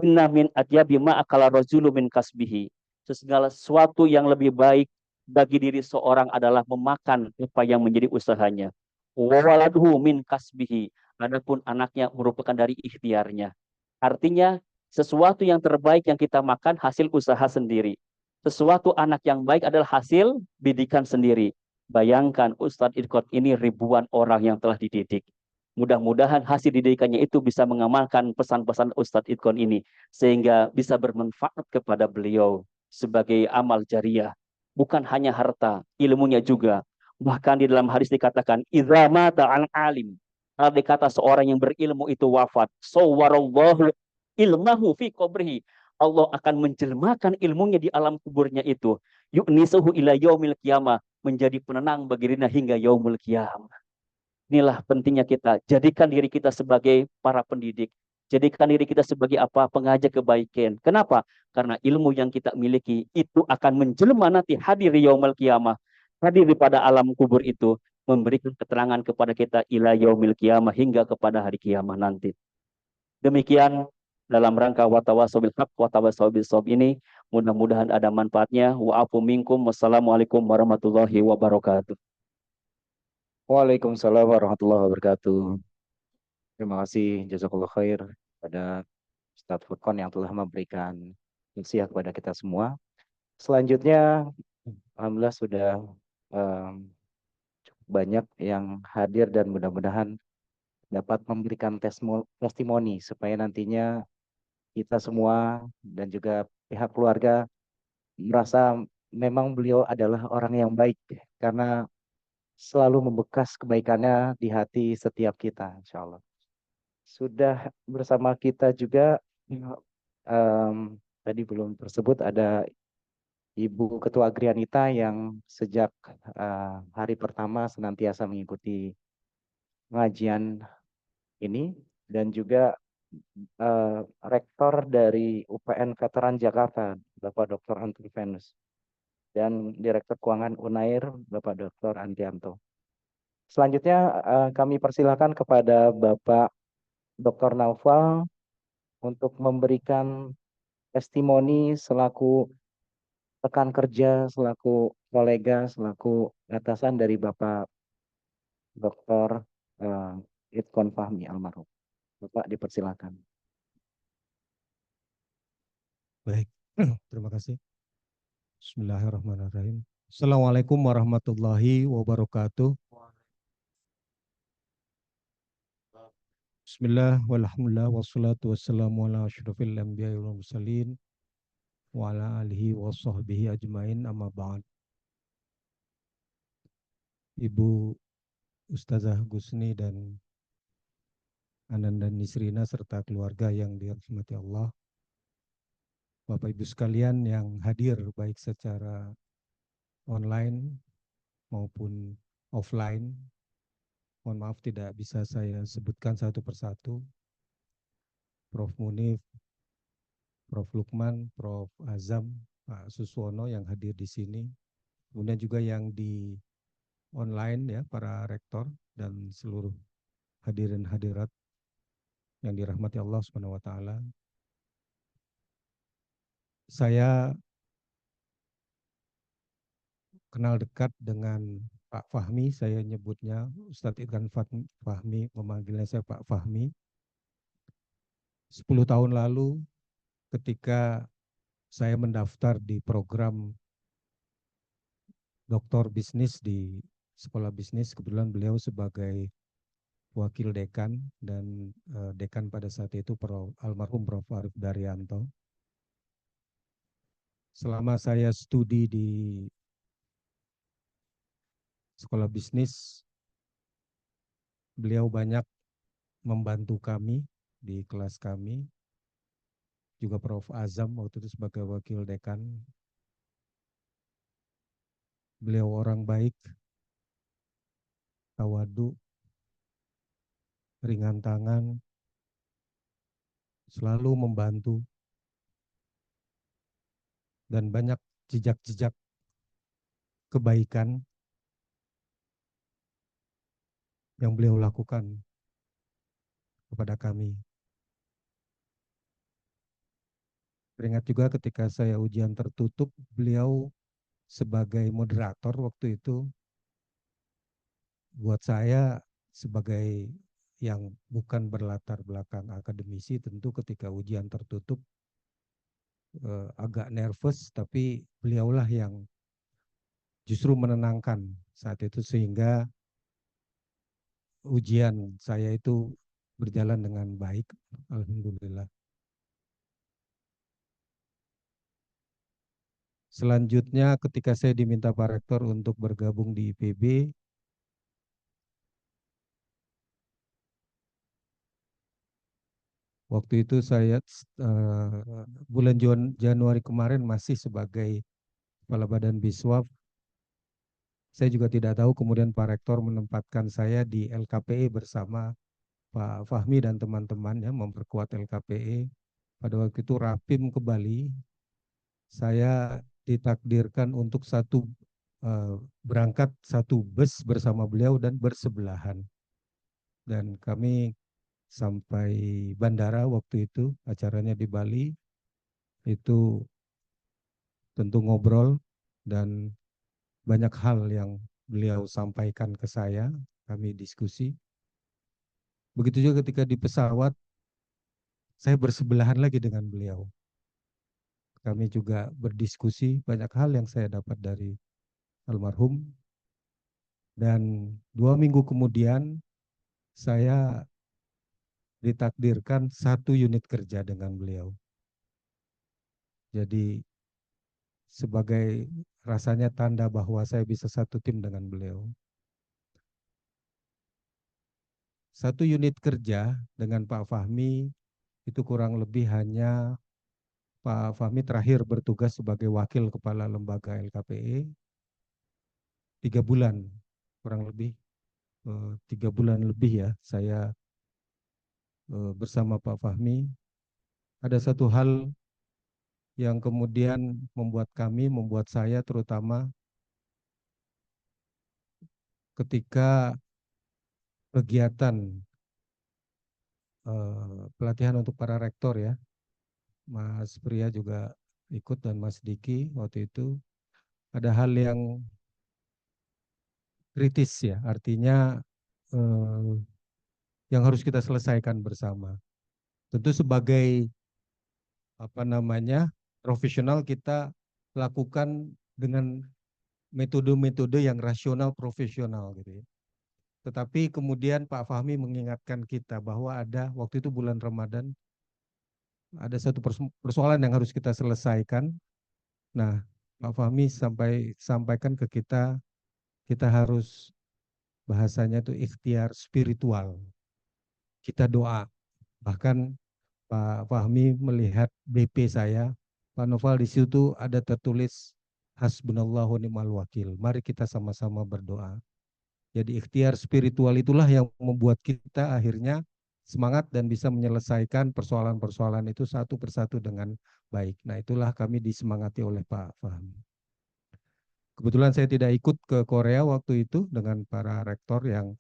inna min atyabi ma'akala rajulu min kasbihi. Segala sesuatu yang lebih baik bagi diri seorang adalah memakan apa yang menjadi usahanya. Wawaladuhu min kasbihi. adapun anaknya merupakan dari ikhtiarnya. Artinya, sesuatu yang terbaik yang kita makan hasil usaha sendiri. Sesuatu anak yang baik adalah hasil didikan sendiri. Bayangkan Ustadz Idkot ini ribuan orang yang telah dididik. Mudah-mudahan hasil didikannya itu bisa mengamalkan pesan-pesan Ustadz Idkot ini. Sehingga bisa bermanfaat kepada beliau sebagai amal jariah. Bukan hanya harta, ilmunya juga. Bahkan di dalam hadis dikatakan, idza mata al-alim. Kalau dikata seorang yang berilmu itu wafat, sawwarallahu ilmahu fi qabrihi. Allah akan menjelmakan ilmunya di alam kuburnya itu. Yu'nisuhu ila yaumil qiyamah, menjadi penenang bagi dirinya hingga yaumul qiyamah. Inilah pentingnya kita jadikan diri kita sebagai para pendidik. Jadikan diri kita sebagai apa? Pengajak kebaikan. Kenapa? Karena ilmu yang kita miliki itu akan menjelma nanti hadir di yaumul qiyamah. Hadir pada alam kubur itu memberikan keterangan kepada kita ila yaumil qiyamah hingga kepada hari kiamat nanti. Demikian dalam rangka watawasaw bil haq watawasaw bis shawab ini, mudah-mudahan ada manfaatnya. Wa'afu minkum. Wassalamualaikum warahmatullahi wabarakatuh. Waalaikumsalam warahmatullahi wabarakatuh. Terima kasih jazakallah khair pada Ustadz Furqon yang telah memberikan nasihat kepada kita semua. Selanjutnya, alhamdulillah sudah cukup banyak yang hadir dan mudah-mudahan dapat memberikan testimoni supaya nantinya kita semua dan juga pihak keluarga merasa memang beliau adalah orang yang baik karena selalu membekas kebaikannya di hati setiap kita, insya Allah. Sudah bersama kita juga tadi belum tersebut ada Ibu Ketua Grianita yang sejak hari pertama senantiasa mengikuti pengajian ini dan juga Rektor dari UPN Veteran Jakarta, Bapak Dr. Antri Venus, dan Direktur Keuangan Unair, Bapak Dr. Antianto. Selanjutnya kami persilakan kepada Bapak Dr. Naufal untuk memberikan testimoni selaku rekan kerja, selaku kolega, selaku atasan dari Bapak Dr. Idkon Fahmi almarhum. Bapak dipersilakan. Baik, terima kasih. Bismillahirrahmanirrahim. Assalamualaikum warahmatullahi wabarakatuh. Bismillah, walhamdulillah, wassalatu wassalamu ala asyrafil anbiya wal mursalin wa ala alihi wa sahbihi ajmain amma ba'd. Ibu Ustazah Gusni dan Ananda Nisrina serta keluarga yang dirahmati Allah. Bapak Ibu sekalian yang hadir baik secara online maupun offline. Mohon maaf tidak bisa saya sebutkan satu persatu. Prof. Munif, Prof. Lukman, Prof. Azam, Pak Suswono yang hadir di sini. Kemudian juga yang di online ya, para rektor dan seluruh hadirin hadirat yang dirahmati Allah Subhanahu wa taala. Saya kenal dekat dengan Pak Fahmi, saya nyebutnya Ustadz Idkan Fahmi, memanggilnya saya Pak Fahmi. 10 tahun lalu ketika saya mendaftar di program doktor bisnis di sekolah bisnis, kebetulan beliau sebagai wakil dekan dan dekan pada saat itu almarhum Prof. Arif Daryanto. Selama saya studi di sekolah bisnis, beliau banyak membantu kami di kelas kami, juga Prof. Azam waktu itu sebagai wakil dekan. Beliau orang baik, tawadu, ringan tangan, selalu membantu, dan banyak jejak-jejak kebaikan yang beliau lakukan kepada kami. Teringat juga ketika saya ujian tertutup, beliau sebagai moderator waktu itu, buat saya sebagai yang bukan berlatar belakang akademisi, tentu ketika ujian tertutup agak nervous, tapi beliaulah yang justru menenangkan saat itu sehingga ujian saya itu berjalan dengan baik, alhamdulillah. Selanjutnya ketika saya diminta Pak Rektor untuk bergabung di IPB, waktu itu saya bulan Januari kemarin masih sebagai Kepala Badan Biswab. Saya juga tidak tahu kemudian Pak Rektor menempatkan saya di LKPE bersama Pak Fahmi dan teman-temannya memperkuat LKPE. Pada waktu itu Rapim ke Bali, saya ditakdirkan untuk berangkat satu bus bersama beliau dan bersebelahan. Dan kami sampai bandara waktu itu, acaranya di Bali, itu tentu ngobrol dan banyak hal yang beliau sampaikan ke saya, kami diskusi. Begitu juga ketika di pesawat, saya bersebelahan lagi dengan beliau. Kami juga berdiskusi, banyak hal yang saya dapat dari almarhum. Dan 2 minggu kemudian, saya ditakdirkan satu unit kerja dengan beliau. Jadi sebagai rasanya tanda bahwa saya bisa satu tim dengan beliau. Satu unit kerja dengan Pak Fahmi itu kurang lebih hanya Pak Fahmi terakhir bertugas sebagai wakil kepala lembaga LKPE 3 bulan, kurang lebih 3 bulan lebih ya saya bersama Pak Fahmi. Ada satu hal yang kemudian membuat saya terutama ketika kegiatan pelatihan untuk para rektor ya, Mas Pria juga ikut dan Mas Diki waktu itu, ada hal yang kritis ya, artinya yang harus kita selesaikan bersama. Tentu sebagai profesional kita lakukan dengan metode-metode yang rasional profesional gitu ya. Tetapi kemudian Pak Fahmi mengingatkan kita bahwa ada waktu itu bulan Ramadan ada satu persoalan yang harus kita selesaikan. Nah, Pak Fahmi sampaikan ke kita, kita harus bahasanya itu ikhtiar spiritual. Kita doa. Bahkan Pak Fahmi melihat BP saya, Pak Noval di situ ada tertulis hasbunallahu ni'mal wakil. Mari kita sama-sama berdoa. Jadi ikhtiar spiritual itulah yang membuat kita akhirnya semangat dan bisa menyelesaikan persoalan-persoalan itu satu persatu dengan baik. Nah itulah kami disemangati oleh Pak Fahmi. Kebetulan saya tidak ikut ke Korea waktu itu dengan para rektor yang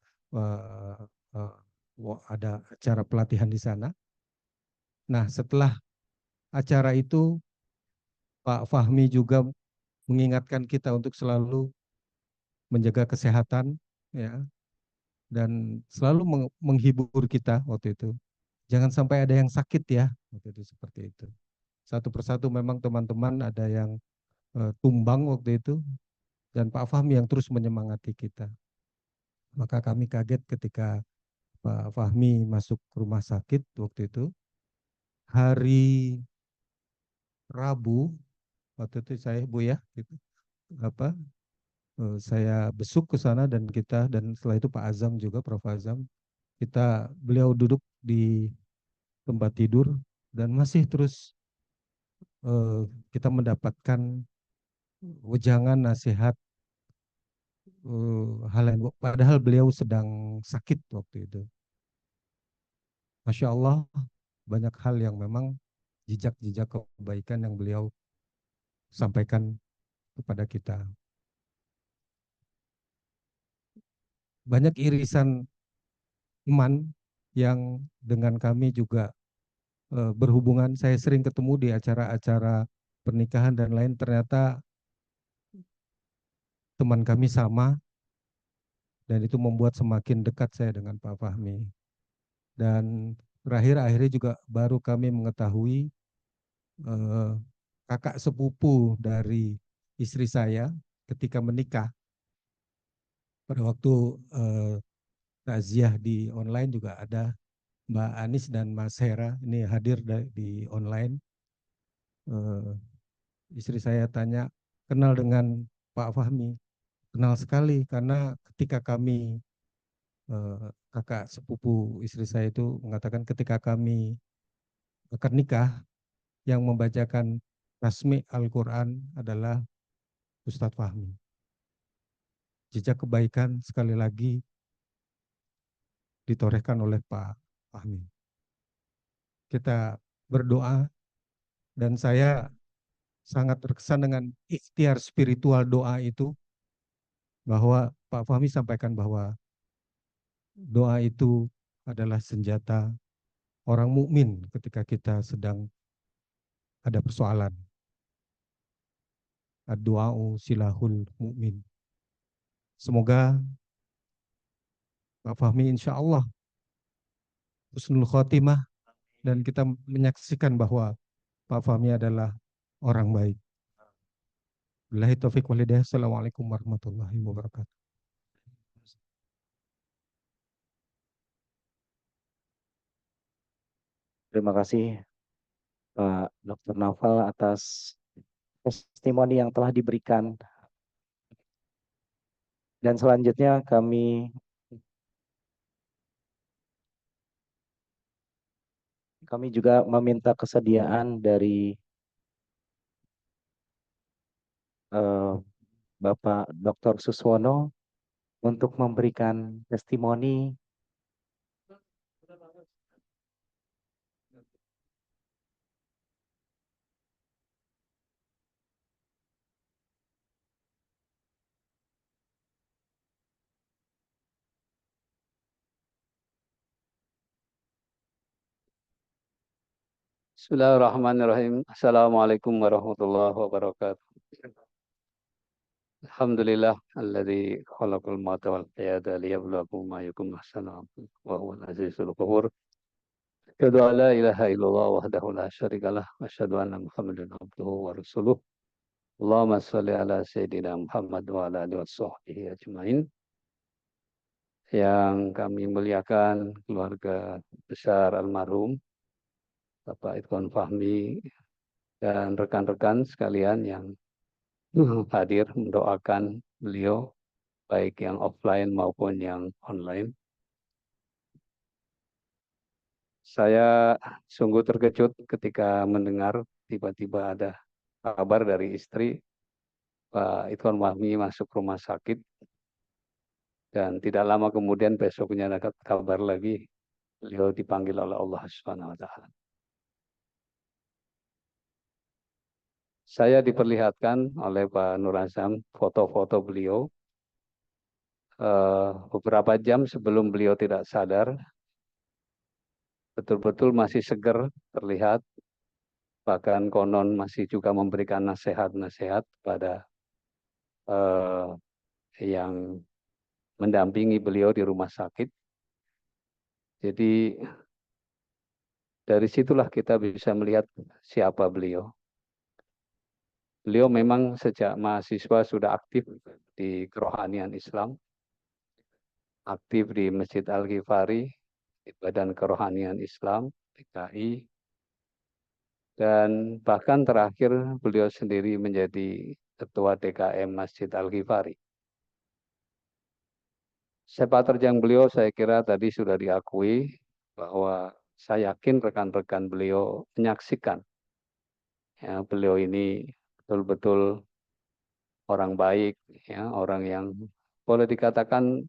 ada acara pelatihan di sana. Nah setelah acara itu Pak Fahmi juga mengingatkan kita untuk selalu menjaga kesehatan ya, dan selalu menghibur kita waktu itu. Jangan sampai ada yang sakit ya, waktu itu seperti itu. Satu persatu memang teman-teman ada yang tumbang waktu itu, dan Pak Fahmi yang terus menyemangati kita. Maka kami kaget ketika Pak Fahmi masuk rumah sakit waktu itu. Hari Rabu, waktu itu saya Bu ya, gitu, saya besuk ke sana dan setelah itu Pak Azam juga, Prof. Azam, beliau duduk di tempat tidur dan masih terus kita mendapatkan wejangan nasihat hal lain. Padahal beliau sedang sakit waktu itu. Masya Allah, banyak hal yang memang jejak-jejak kebaikan yang beliau sampaikan kepada kita. Banyak irisan iman yang dengan kami juga berhubungan. Saya sering ketemu di acara-acara pernikahan dan lain, ternyata teman kami sama, dan itu membuat semakin dekat saya dengan Pak Fahmi. Dan akhirnya juga baru kami mengetahui eh, kakak sepupu dari istri saya ketika menikah. Pada waktu takziah di online juga ada Mbak Anis dan Mas Hera ini hadir di online. Eh, Istri saya tanya, kenal dengan Pak Fahmi? Kenal sekali karena ketika kami kakak sepupu istri saya itu mengatakan ketika kami akan nikah yang membacakan tasmi Al-Quran adalah Ustadz Fahmi. Jejak kebaikan sekali lagi ditorehkan oleh Pak Fahmi. Kita berdoa dan saya sangat terkesan dengan ikhtiar spiritual doa itu bahwa Pak Fahmi sampaikan bahwa doa itu adalah senjata orang mukmin ketika kita sedang ada persoalan. Ad-du'a'u silahul mu'min. Semoga Pak Fahmi insya Allah husnul khotimah dan kita menyaksikan bahwa Pak Fahmi adalah orang baik. Billahi taufiq wal hidayah. Assalamualaikum warahmatullahi wabarakatuh. Terima kasih Pak Dr. Naufal atas testimoni yang telah diberikan. Dan selanjutnya kami juga meminta kesediaan dari Bapak Dr. Suswono untuk memberikan testimoni. Bismillahirrahmanirrahim. Assalamualaikum warahmatullahi wabarakatuh. Alhamdulillah alladzi khalaqal mauta wal hayata liyabluwakum ayyukum ahsanu amala wa huwal azizul ghafur. Asyhadu an la ilaha illallah wahdahu la syarikalah wa asyhadu anna Muhammadan abduhu wa rasuluh. Allahumma shalli ala sayyidina Muhammad wa ala alihi washabbihi ajmain. Yang kami muliakan keluarga besar almarhum Bapak Idhwan Fahmi dan rekan-rekan sekalian yang hadir mendoakan beliau baik yang offline maupun yang online. Saya sungguh terkejut ketika mendengar tiba-tiba ada kabar dari istri Pak Idhwan Fahmi masuk rumah sakit dan tidak lama kemudian besoknya dapat kabar lagi beliau dipanggil oleh Allah Subhanahu wa taala. Saya diperlihatkan oleh Pak Nur Azam foto-foto beliau beberapa jam sebelum beliau tidak sadar, betul-betul masih seger terlihat, bahkan konon masih juga memberikan nasihat-nasihat pada yang mendampingi beliau di rumah sakit. Jadi dari situlah kita bisa melihat siapa beliau. Beliau memang sejak mahasiswa sudah aktif di kerohanian Islam, aktif di Masjid Al-Ghifari, di Badan Kerohanian Islam, PKI, dan bahkan terakhir beliau sendiri menjadi Ketua DKM Masjid Al-Ghifari. Sepak terjang beliau saya kira tadi sudah diakui bahwa saya yakin rekan-rekan beliau menyaksikan ya, beliau ini betul-betul orang baik, ya, orang yang boleh dikatakan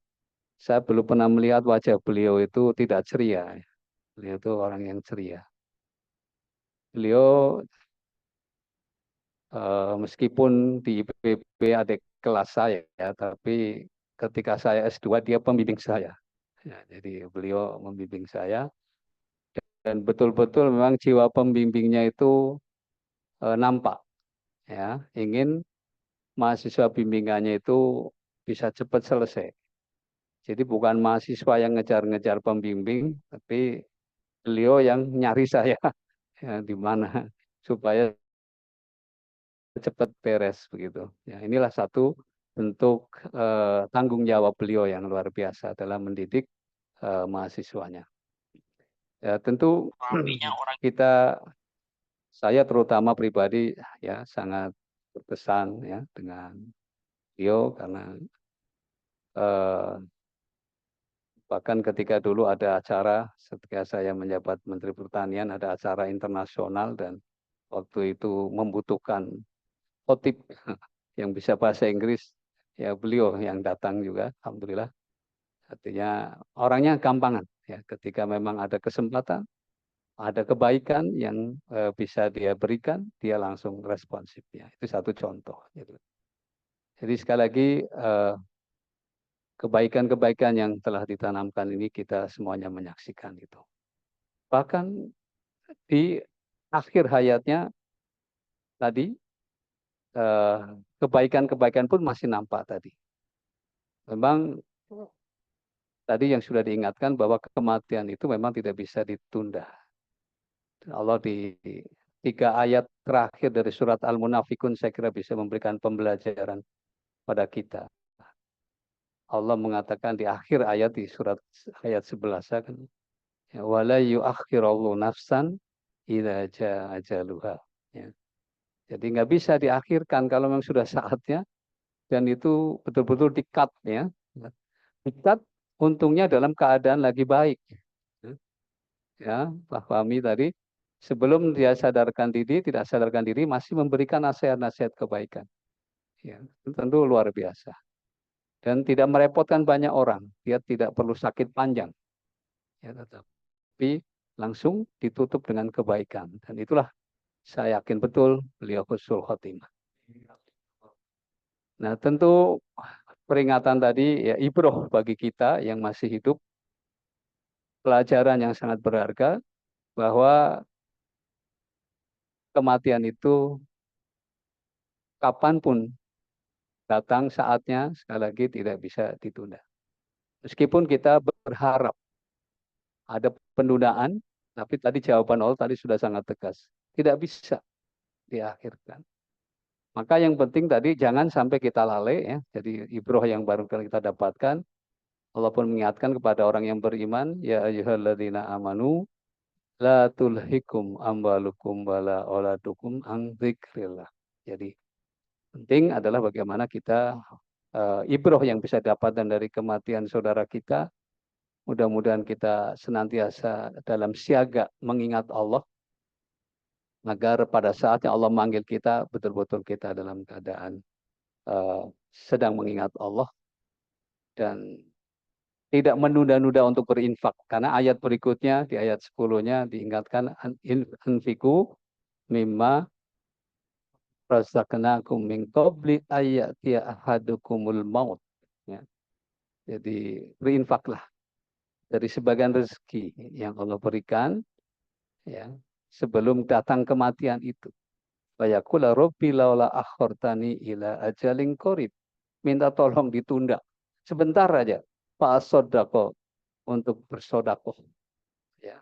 saya belum pernah melihat wajah beliau itu tidak ceria. Beliau itu orang yang ceria. Beliau meskipun di IPB adik kelas saya, ya, tapi ketika saya S2 dia pembimbing saya. Ya, jadi beliau membimbing saya dan betul-betul memang jiwa pembimbingnya itu nampak, ya, ingin mahasiswa bimbingannya itu bisa cepat selesai. Jadi bukan mahasiswa yang ngejar-ngejar pembimbing, tapi beliau yang nyari saya ya, di mana supaya cepat beres begitu. Ya, inilah satu bentuk tanggung jawab beliau yang luar biasa dalam mendidik mahasiswanya. Ya, tentu saya terutama pribadi ya sangat berkesan ya dengan beliau karena bahkan ketika dulu ada acara ketika saya menjabat Menteri Pertanian ada acara internasional dan waktu itu membutuhkan khotib yang bisa bahasa Inggris ya beliau yang datang juga alhamdulillah. Artinya orangnya gampangan ya ketika memang ada kesempatan ada kebaikan yang bisa dia berikan, dia langsung responsif ya. Itu satu contoh. Gitu. Jadi sekali lagi kebaikan-kebaikan yang telah ditanamkan ini kita semuanya menyaksikan itu. Bahkan di akhir hayatnya tadi kebaikan-kebaikan pun masih nampak tadi. Memang tadi yang sudah diingatkan bahwa kematian itu memang tidak bisa ditunda. Allah di 3 ayat terakhir dari surat Al-Munafikun saya kira bisa memberikan pembelajaran pada kita. Allah mengatakan di akhir ayat di surat ayat 11 kan wala yuakhirallahu nafsan idza jaa ajaluha ya. Jadi nggak bisa diakhirkan kalau memang sudah saatnya dan itu betul-betul di-cut ya. Di-cut untungnya dalam keadaan lagi baik. Ya, Pak Fahmi tadi sebelum dia sadarkan diri, tidak sadarkan diri masih memberikan nasihat-nasihat kebaikan. Ya, itu tentu luar biasa. Dan tidak merepotkan banyak orang. Dia tidak perlu sakit panjang. Ya, tetapi langsung ditutup dengan kebaikan. Dan itulah saya yakin betul beliau husnul khotimah. Nah, tentu peringatan tadi ya ibroh bagi kita yang masih hidup. Pelajaran yang sangat berharga bahwa kematian itu kapanpun datang saatnya sekali lagi tidak bisa ditunda. Meskipun kita berharap ada penundaan, tapi tadi jawaban Allah tadi sudah sangat tegas. Tidak bisa diakhirkan. Maka yang penting tadi jangan sampai kita lalai ya. Jadi ibroh yang baru kita dapatkan. Allah pun mengingatkan kepada orang yang beriman, ya ayyuhalladzina amanu la tulhikum amwalukum wala auladukum an dzikrillah. Jadi penting adalah bagaimana kita ibroh yang bisa dapatkan dari kematian saudara kita. Mudah-mudahan kita senantiasa dalam siaga mengingat Allah agar pada saatnya Allah manggil kita betul-betul kita dalam keadaan sedang mengingat Allah dan tidak menunda-nunda untuk berinfak karena ayat berikutnya di ayat 10-nya diingatkan anfiku mimma razaqnakum min qabli ayati ahadukumul maut ya. Jadi berinfaklah dari sebagian rezeki yang Allah berikan ya sebelum datang kematian itu. Fayaqula rabbi laula akhortani ila ajalin qarib. Minta tolong ditunda sebentar aja. Pak sodako untuk bersodako. Ya.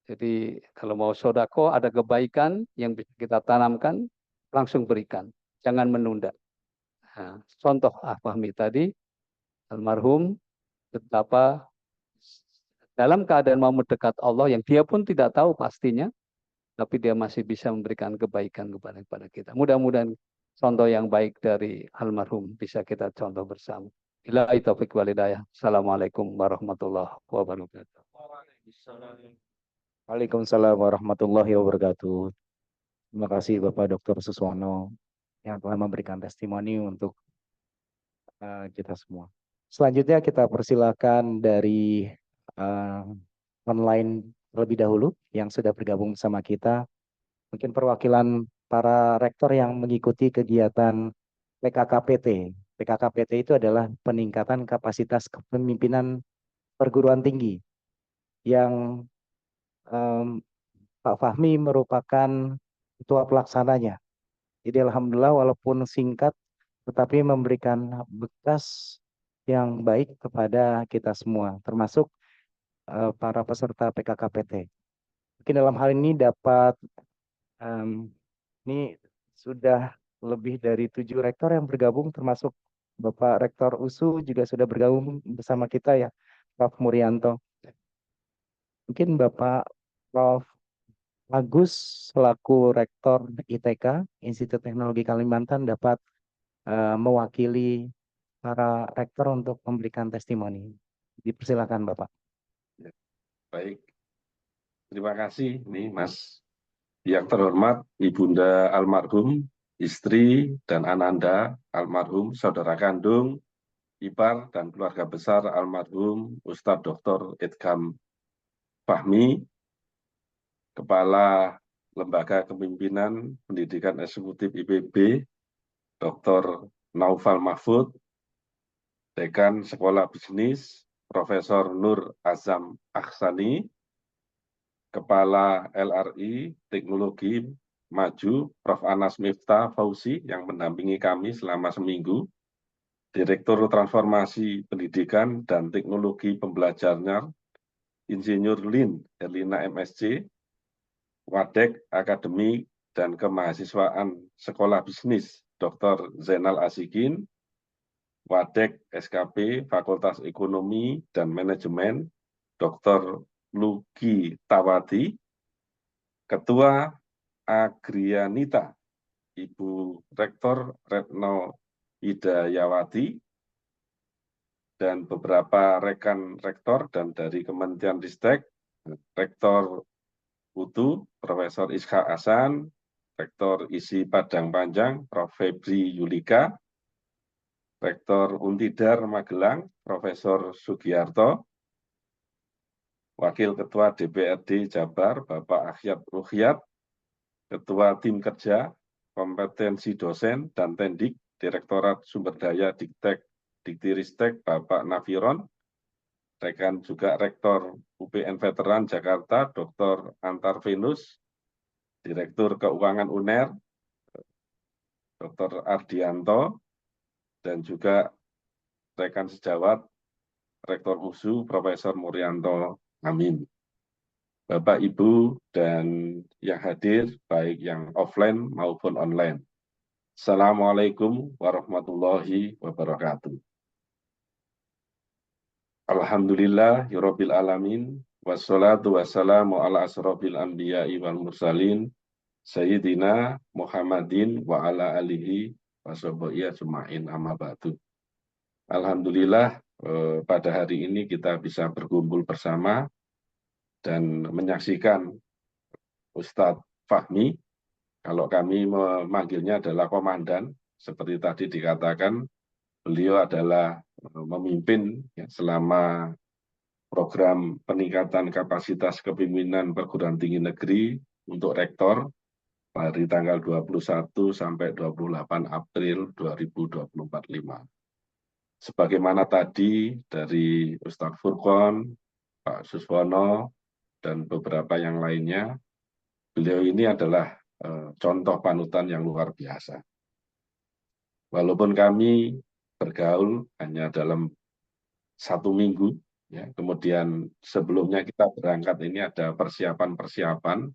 Jadi kalau mau sodako ada kebaikan yang bisa kita tanamkan langsung berikan. Jangan menunda. Nah, contoh Fahmi tadi almarhum betapa dalam keadaan mau mendekat Allah yang dia pun tidak tahu pastinya tapi dia masih bisa memberikan kebaikan kepada kita. Mudah-mudahan contoh yang baik dari almarhum bisa kita contoh bersama. Billahi taufiq wal hidayah. Assalamualaikum warahmatullahi wabarakatuh. Waalaikumsalam warahmatullahi wabarakatuh. Terima kasih Bapak Dr. Suswono yang telah memberikan testimoni untuk kita semua. Selanjutnya kita persilakan dari online terlebih dahulu yang sudah bergabung bersama kita. Mungkin perwakilan para rektor yang mengikuti kegiatan PKKPT. PKKPT itu adalah peningkatan kapasitas kepemimpinan perguruan tinggi yang Pak Fahmi merupakan ketua pelaksananya. Jadi alhamdulillah walaupun singkat tetapi memberikan bekas yang baik kepada kita semua, termasuk para peserta PKKPT. Mungkin dalam hal ini dapat ini sudah lebih dari 7 rektor yang bergabung, termasuk Bapak Rektor USU juga sudah bergabung bersama kita ya, Prof. Murianto. Mungkin Bapak Prof. Agus selaku Rektor ITK, Institut Teknologi Kalimantan, dapat mewakili para rektor untuk memberikan testimoni. Dipersilakan Bapak. Baik, terima kasih nih Mas. Yang terhormat Ibunda almarhum, istri dan Ananda almarhum, saudara kandung, ipar dan keluarga besar almarhum Ustadz Dr. Idham Fahmi, Kepala Lembaga Kepemimpinan Pendidikan Eksekutif IPB, Dr. Naufal Mahfud, Dekan Sekolah Bisnis, Profesor Nur Azam Aksani, Kepala LRI Teknologi Maju, Prof. Anas Miftah Fauzi yang mendampingi kami selama seminggu, Direktur Transformasi Pendidikan dan Teknologi Pembelajaran, Insinyur Lin Herlina MSc, Wadek Akademik dan Kemahasiswaan Sekolah Bisnis, Dr. Zainal Asikin, Wadek SKP Fakultas Ekonomi dan Manajemen, Dr. Lugi Tawati, Ketua Agrianita, Ibu Rektor Retno Hidayawati, dan beberapa rekan rektor dan dari Kementerian Ristek, Rektor UTU, Profesor Ishak Hasan, Rektor ISI Padang Panjang, Prof. Febri Yulika, Rektor Untidar Magelang, Profesor Sugiarto, Wakil Ketua DPRD Jabar, Bapak Akhyat Ruhyat, Ketua Tim Kerja, Kompetensi Dosen dan Tendik, Direktorat Sumber Daya Diktek, Diktiristek, Bapak Nafiron, rekan juga Rektor UPN Veteran Jakarta, Dr. Antar Venus, Direktur Keuangan UNER, Dr. Ardianto, dan juga rekan sejawat Rektor USU, Profesor Murianto Amin. Bapak, Ibu, dan yang hadir, baik yang offline maupun online. Assalamualaikum warahmatullahi wabarakatuh. Alhamdulillah, Rabbil Alamin, wassalatu wassalamu ala asrofil anbiya'i wal mursalin, Sayyidina Muhammadin wa ala alihi wa sahbihi ajma'in amma ba'du. Alhamdulillah, pada hari ini kita bisa berkumpul bersama dan menyaksikan Ustadz Fahmi. Kalau kami memanggilnya adalah komandan, seperti tadi dikatakan, beliau adalah memimpin selama program peningkatan kapasitas kepemimpinan perguruan tinggi negeri untuk rektor dari tanggal 21 sampai 28 April 2024. Sebagaimana tadi dari Ustadz Furqon, Pak Suswono, dan beberapa yang lainnya, beliau ini adalah contoh panutan yang luar biasa. Walaupun kami bergaul hanya dalam 1 minggu, ya, kemudian sebelumnya kita berangkat ini ada persiapan-persiapan,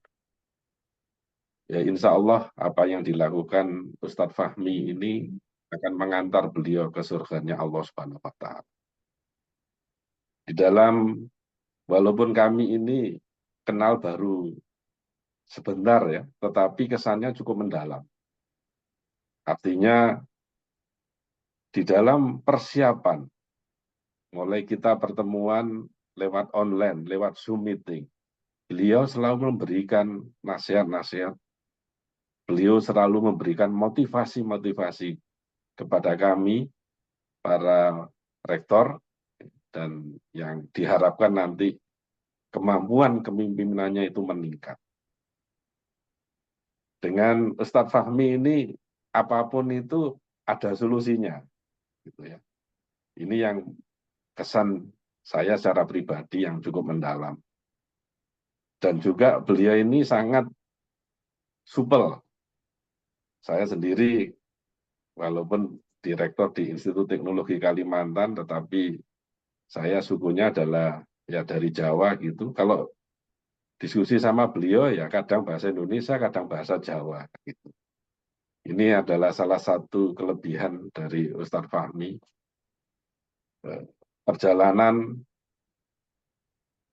ya insya Allah apa yang dilakukan Ustadz Fahmi ini akan mengantar beliau ke surganya Allah Subhanahu wa Ta'ala. Di dalam, walaupun kami ini kenal baru sebentar ya, tetapi kesannya cukup mendalam. Artinya di dalam persiapan, mulai kita pertemuan lewat online, lewat Zoom meeting, beliau selalu memberikan nasihat-nasihat, beliau selalu memberikan motivasi-motivasi kepada kami, para rektor, dan yang diharapkan nanti kemampuan kepemimpinannya itu meningkat. Dengan Ustadz Fahmi ini, apapun itu ada solusinya. Gitu ya. Ini yang kesan saya secara pribadi yang cukup mendalam. Dan juga beliau ini sangat supel. Saya sendiri, walaupun direktur di Institut Teknologi Kalimantan, tetapi saya sukunya adalah ya dari Jawa gitu. Kalau diskusi sama beliau ya kadang bahasa Indonesia, kadang bahasa Jawa gitu. Ini adalah salah satu kelebihan dari Ustadz Fahmi. Perjalanan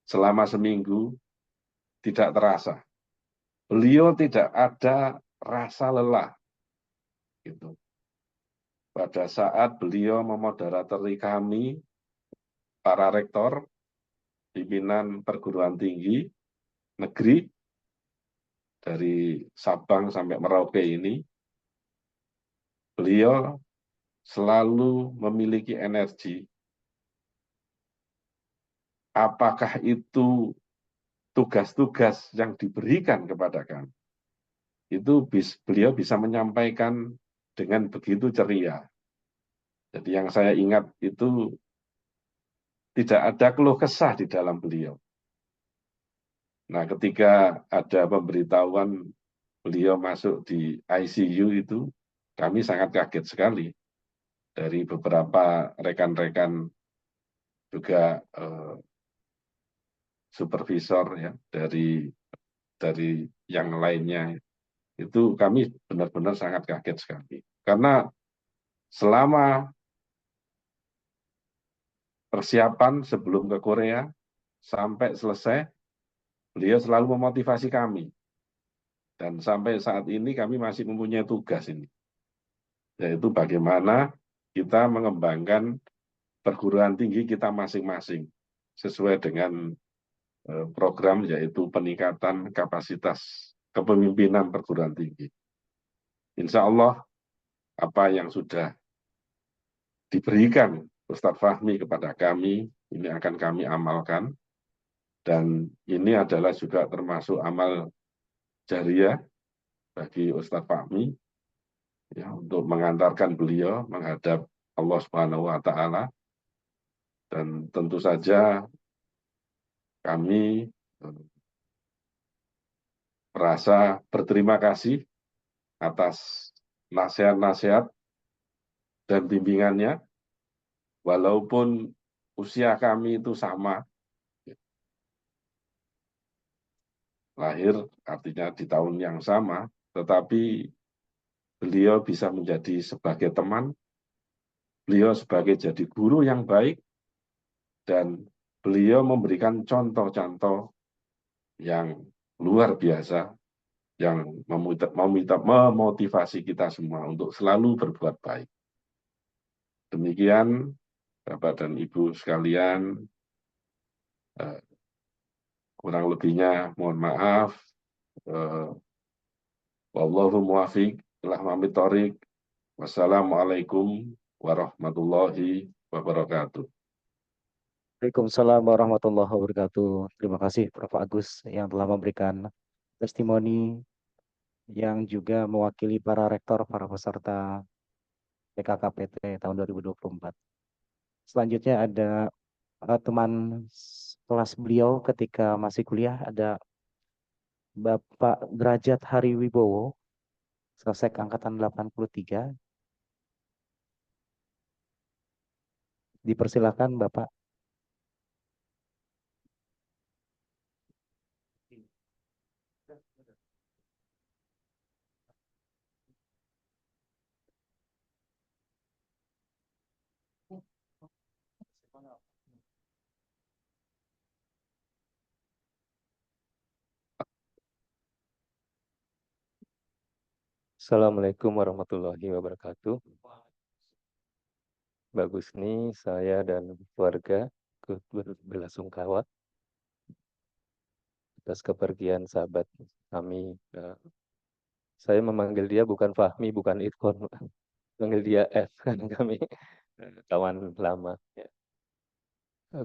selama seminggu tidak terasa. Beliau tidak ada rasa lelah. Gitu. Pada saat beliau memoderatori kami, para rektor, pimpinan perguruan tinggi, negeri, dari Sabang sampai Merauke ini, beliau selalu memiliki energi. Apakah itu tugas-tugas yang diberikan kepada kami, itu beliau bisa menyampaikan dengan begitu ceria. Jadi yang saya ingat itu tidak ada keluh kesah di dalam beliau. Nah, ketika ada pemberitahuan beliau masuk di ICU itu, kami sangat kaget sekali. Dari beberapa rekan-rekan juga supervisor ya dari yang lainnya, itu kami benar-benar sangat kaget sekali. Karena selama persiapan sebelum ke Korea sampai selesai, beliau selalu memotivasi kami. Dan sampai saat ini kami masih mempunyai tugas ini, yaitu bagaimana kita mengembangkan perguruan tinggi kita masing-masing sesuai dengan program yaitu peningkatan kapasitas kepemimpinan perguruan tinggi. Insya Allah apa yang sudah diberikan Ustadz Fahmi kepada kami, ini akan kami amalkan. Dan ini adalah juga termasuk amal jariah bagi Ustadz Fahmi ya, untuk mengantarkan beliau menghadap Allah Subhanahu wa Ta'ala. Dan tentu saja kami merasa berterima kasih atas nasihat-nasihat dan bimbingannya, walaupun usia kami itu sama, lahir artinya di tahun yang sama, tetapi beliau bisa menjadi sebagai teman, beliau sebagai jadi guru yang baik, dan beliau memberikan contoh-contoh yang luar biasa, yang memotivasi kita semua untuk selalu berbuat baik. Demikian, Bapak dan Ibu sekalian, kurang lebihnya mohon maaf. Wallahu muwaffiq ila aqwamit thoriq. Wassalamualaikum warahmatullahi wabarakatuh. Waalaikumsalam warahmatullahi wabarakatuh. Terima kasih Prof. Agus yang telah memberikan testimoni yang juga mewakili para rektor, para peserta PKKPT tahun 2024. Selanjutnya ada teman kelas beliau ketika masih kuliah, ada Bapak Derajat Hari Wibowo, Sesek Angkatan 83. Dipersilakan Bapak. Assalamualaikum warahmatullahi wabarakatuh. Bagus nih, saya dan keluarga berbelasungkawa atas kepergian sahabat kami. Saya memanggil dia bukan Fahmi, bukan Irfan, panggil dia F, karena kami kawan lama. Ya.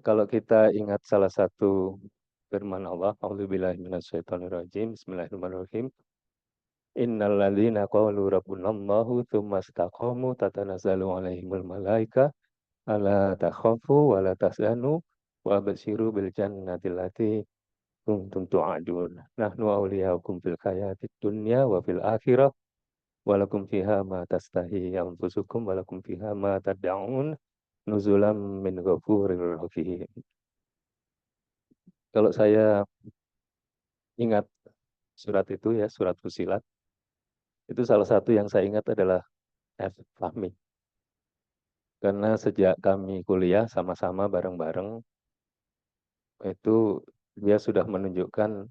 Kalau kita ingat salah satu firman Allah, A'udzubillahi minasyaitonirrajim, Bismillahirrahmanirrahim. Innal ladzina qalu rabbunallahu tsumma istaqamu tatanazzalu alaihimul malaika alla takhafu wa la tahzanu wa basyiru bil jannati allati kuntum tu'adun. Nahnu awliyaukum fil hayatid dunya wa fil akhirah walakum fiha ma tastahi anfusukum walakum fiha ma tad'un nuzulam min ghafurir rahim. Kalau saya ingat surat itu ya, surat Fusilat, itu salah satu yang saya ingat adalah F. Fahmi. Karena sejak kami kuliah sama-sama bareng-bareng, itu dia sudah menunjukkan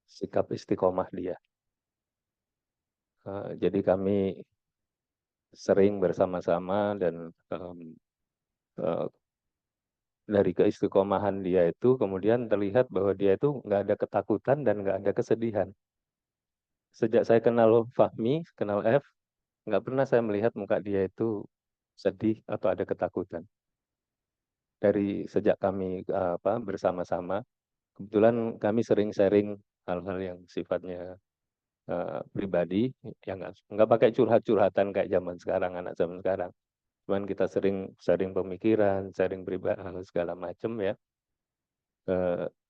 sikap istiqomah dia. Jadi kami sering bersama-sama dan dari keistiqomahan dia itu kemudian terlihat bahwa dia itu nggak ada ketakutan dan nggak ada kesedihan. Sejak saya kenal Fahmi, kenal F, nggak pernah saya melihat muka dia itu sedih atau ada ketakutan. Dari sejak kami bersama-sama, kebetulan kami sering sharing hal-hal yang sifatnya pribadi, yang nggak pakai curhat-curhatan kayak zaman sekarang, anak zaman sekarang. Cuman kita sering sharing pemikiran, sharing pribadi, segala macam ya.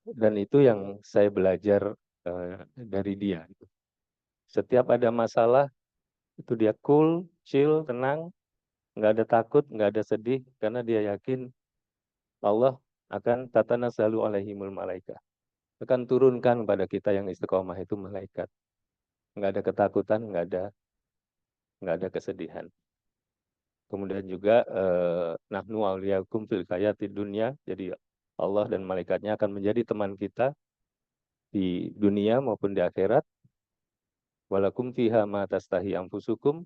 Dan itu yang saya belajar dari dia. Setiap ada masalah, itu dia cool, chill, tenang, nggak ada takut, nggak ada sedih, karena dia yakin Allah akan tatanazzalu alaihimul malaika. Akan turunkan pada kita yang istiqomah itu malaikat. Nggak ada ketakutan, nggak ada kesedihan. Kemudian juga nahnu auliyakum fil hayatid dunya. Jadi Allah dan malaikatnya akan menjadi teman kita di dunia maupun di akhirat. Walakum fiha ma tastahi anfusukum.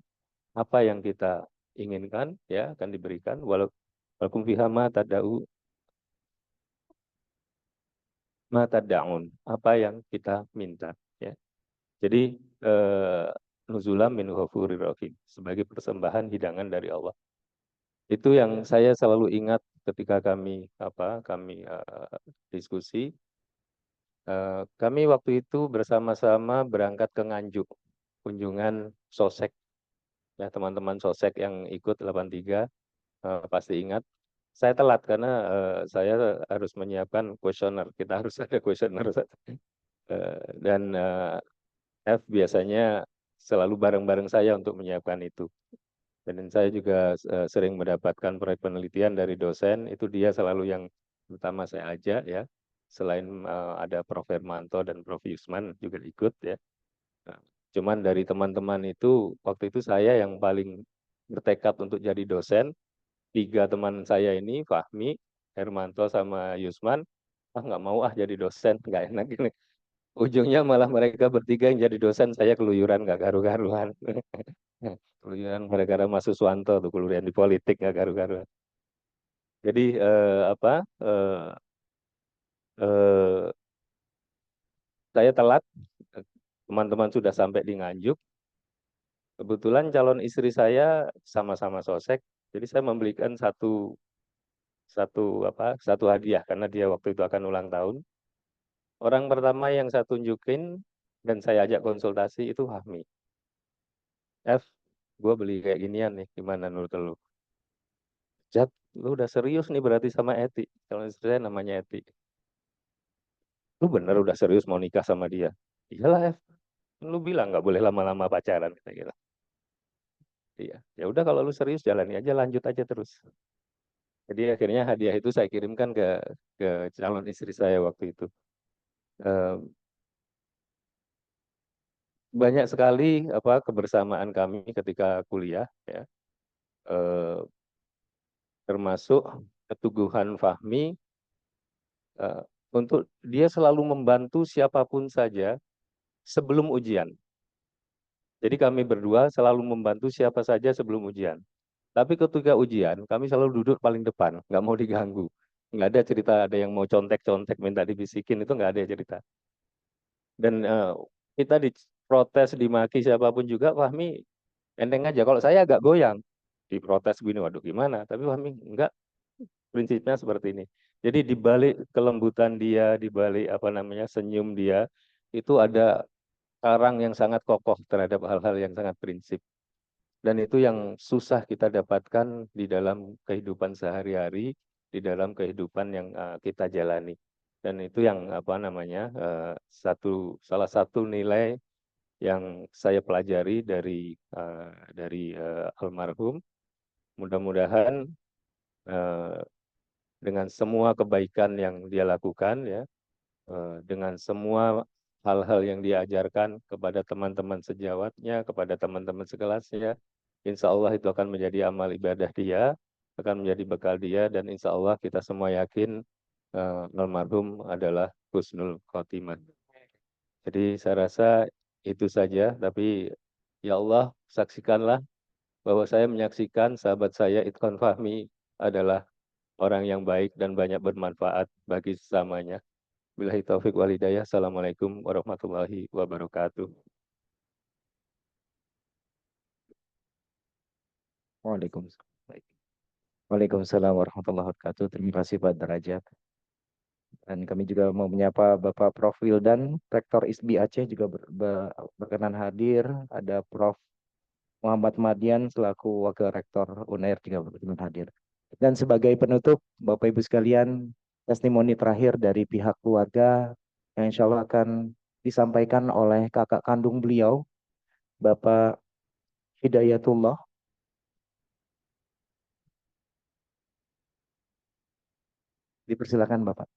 Apa yang kita inginkan ya akan diberikan. Walakum fiha ma tad'un. Apa yang kita minta ya. Jadi nuzulam min ghafurir rahim, sebagai persembahan hidangan dari Allah. Itu yang saya selalu ingat ketika kami diskusi. Kami waktu itu bersama-sama berangkat ke Nganjuk, kunjungan Sosek. Ya, teman-teman Sosek yang ikut 83 pasti ingat. Saya telat karena saya harus menyiapkan kuesioner. Kita harus ada kuesioner. Dan F biasanya selalu bareng-bareng saya untuk menyiapkan itu. Dan saya juga sering mendapatkan proyek penelitian dari dosen, itu dia selalu yang pertama saya ajak ya. Selain ada Prof. Hermanto dan Prof. Yusman juga ikut ya. Nah, cuman dari teman-teman itu, waktu itu saya yang paling bertekad untuk jadi dosen. 3 teman saya ini, Fahmi, Hermanto, sama Yusman, nggak mau jadi dosen, nggak enak ini. Ujungnya malah mereka bertiga yang jadi dosen, saya keluyuran nggak karu-karuan. Keluyuran gara-gara Mas Suswanto tuh, keluyuran di politik nggak karu-karuan. Jadi saya telat, teman-teman sudah sampai di Nganjuk. Kebetulan calon istri saya sama-sama Sosek, jadi saya membelikan satu hadiah karena dia waktu itu akan ulang tahun. Orang pertama yang saya tunjukin dan saya ajak konsultasi itu Fahmi. F, gue beli kayak ginian nih, gimana menurut lu? Jat, lu udah serius nih berarti sama Eti. Calon istri saya namanya Eti. Lu bener udah serius mau nikah sama dia? Iyalah F, lu bilang nggak boleh lama-lama pacaran. Gitu. Iya, ya udah kalau lu serius jalani aja, lanjut aja terus. Jadi akhirnya hadiah itu saya kirimkan ke calon istri saya waktu itu. Banyak sekali kebersamaan kami ketika kuliah ya. Termasuk keteguhan Fahmi untuk dia selalu membantu siapapun saja sebelum ujian. Jadi kami berdua selalu membantu siapa saja sebelum ujian. Tapi ketika ujian, kami selalu duduk paling depan, nggak mau diganggu. Nggak ada cerita ada yang mau contek-contek, minta dibisikin, itu nggak ada cerita. Dan kita diprotes, dimaki siapapun juga, Fahmi enteng aja. Kalau saya agak goyang, diprotes gini, waduh gimana. Tapi Fahmi enggak, prinsipnya seperti ini. Jadi di balik kelembutan dia, di balik senyum dia, itu ada karang yang sangat kokoh terhadap hal-hal yang sangat prinsip. Dan itu yang susah kita dapatkan di dalam kehidupan sehari-hari, di dalam kehidupan yang kita jalani. Dan itu yang salah satu nilai yang saya pelajari dari almarhum. Mudah-mudahan dengan semua kebaikan yang dia lakukan, ya, dengan semua hal-hal yang dia ajarkan kepada teman-teman sejawatnya, kepada teman-teman sekelasnya, insya Allah itu akan menjadi amal ibadah dia, akan menjadi bekal dia, dan insya Allah kita semua yakin almarhum adalah husnul khotimah. Jadi saya rasa itu saja, tapi ya Allah, saksikanlah bahwa saya menyaksikan sahabat saya Itqan Fahmi adalah orang yang baik dan banyak bermanfaat bagi sesamanya. Billahi taufik wal hidayah. Assalamualaikum warahmatullahi wabarakatuh. Waalaikumsalam warahmatullahi wabarakatuh. Terima kasih Pak Derajat. Dan kami juga mau menyapa Bapak Prof. Wildan, Rektor ISBI Aceh juga berkenan hadir. Ada Prof. Muhammad Madian selaku Wakil Rektor UNAIR juga berkenan hadir. Dan sebagai penutup, Bapak Ibu sekalian, testimoni terakhir dari pihak keluarga yang insya Allah akan disampaikan oleh kakak kandung beliau, Bapak Hidayatullah. Dipersilakan Bapak.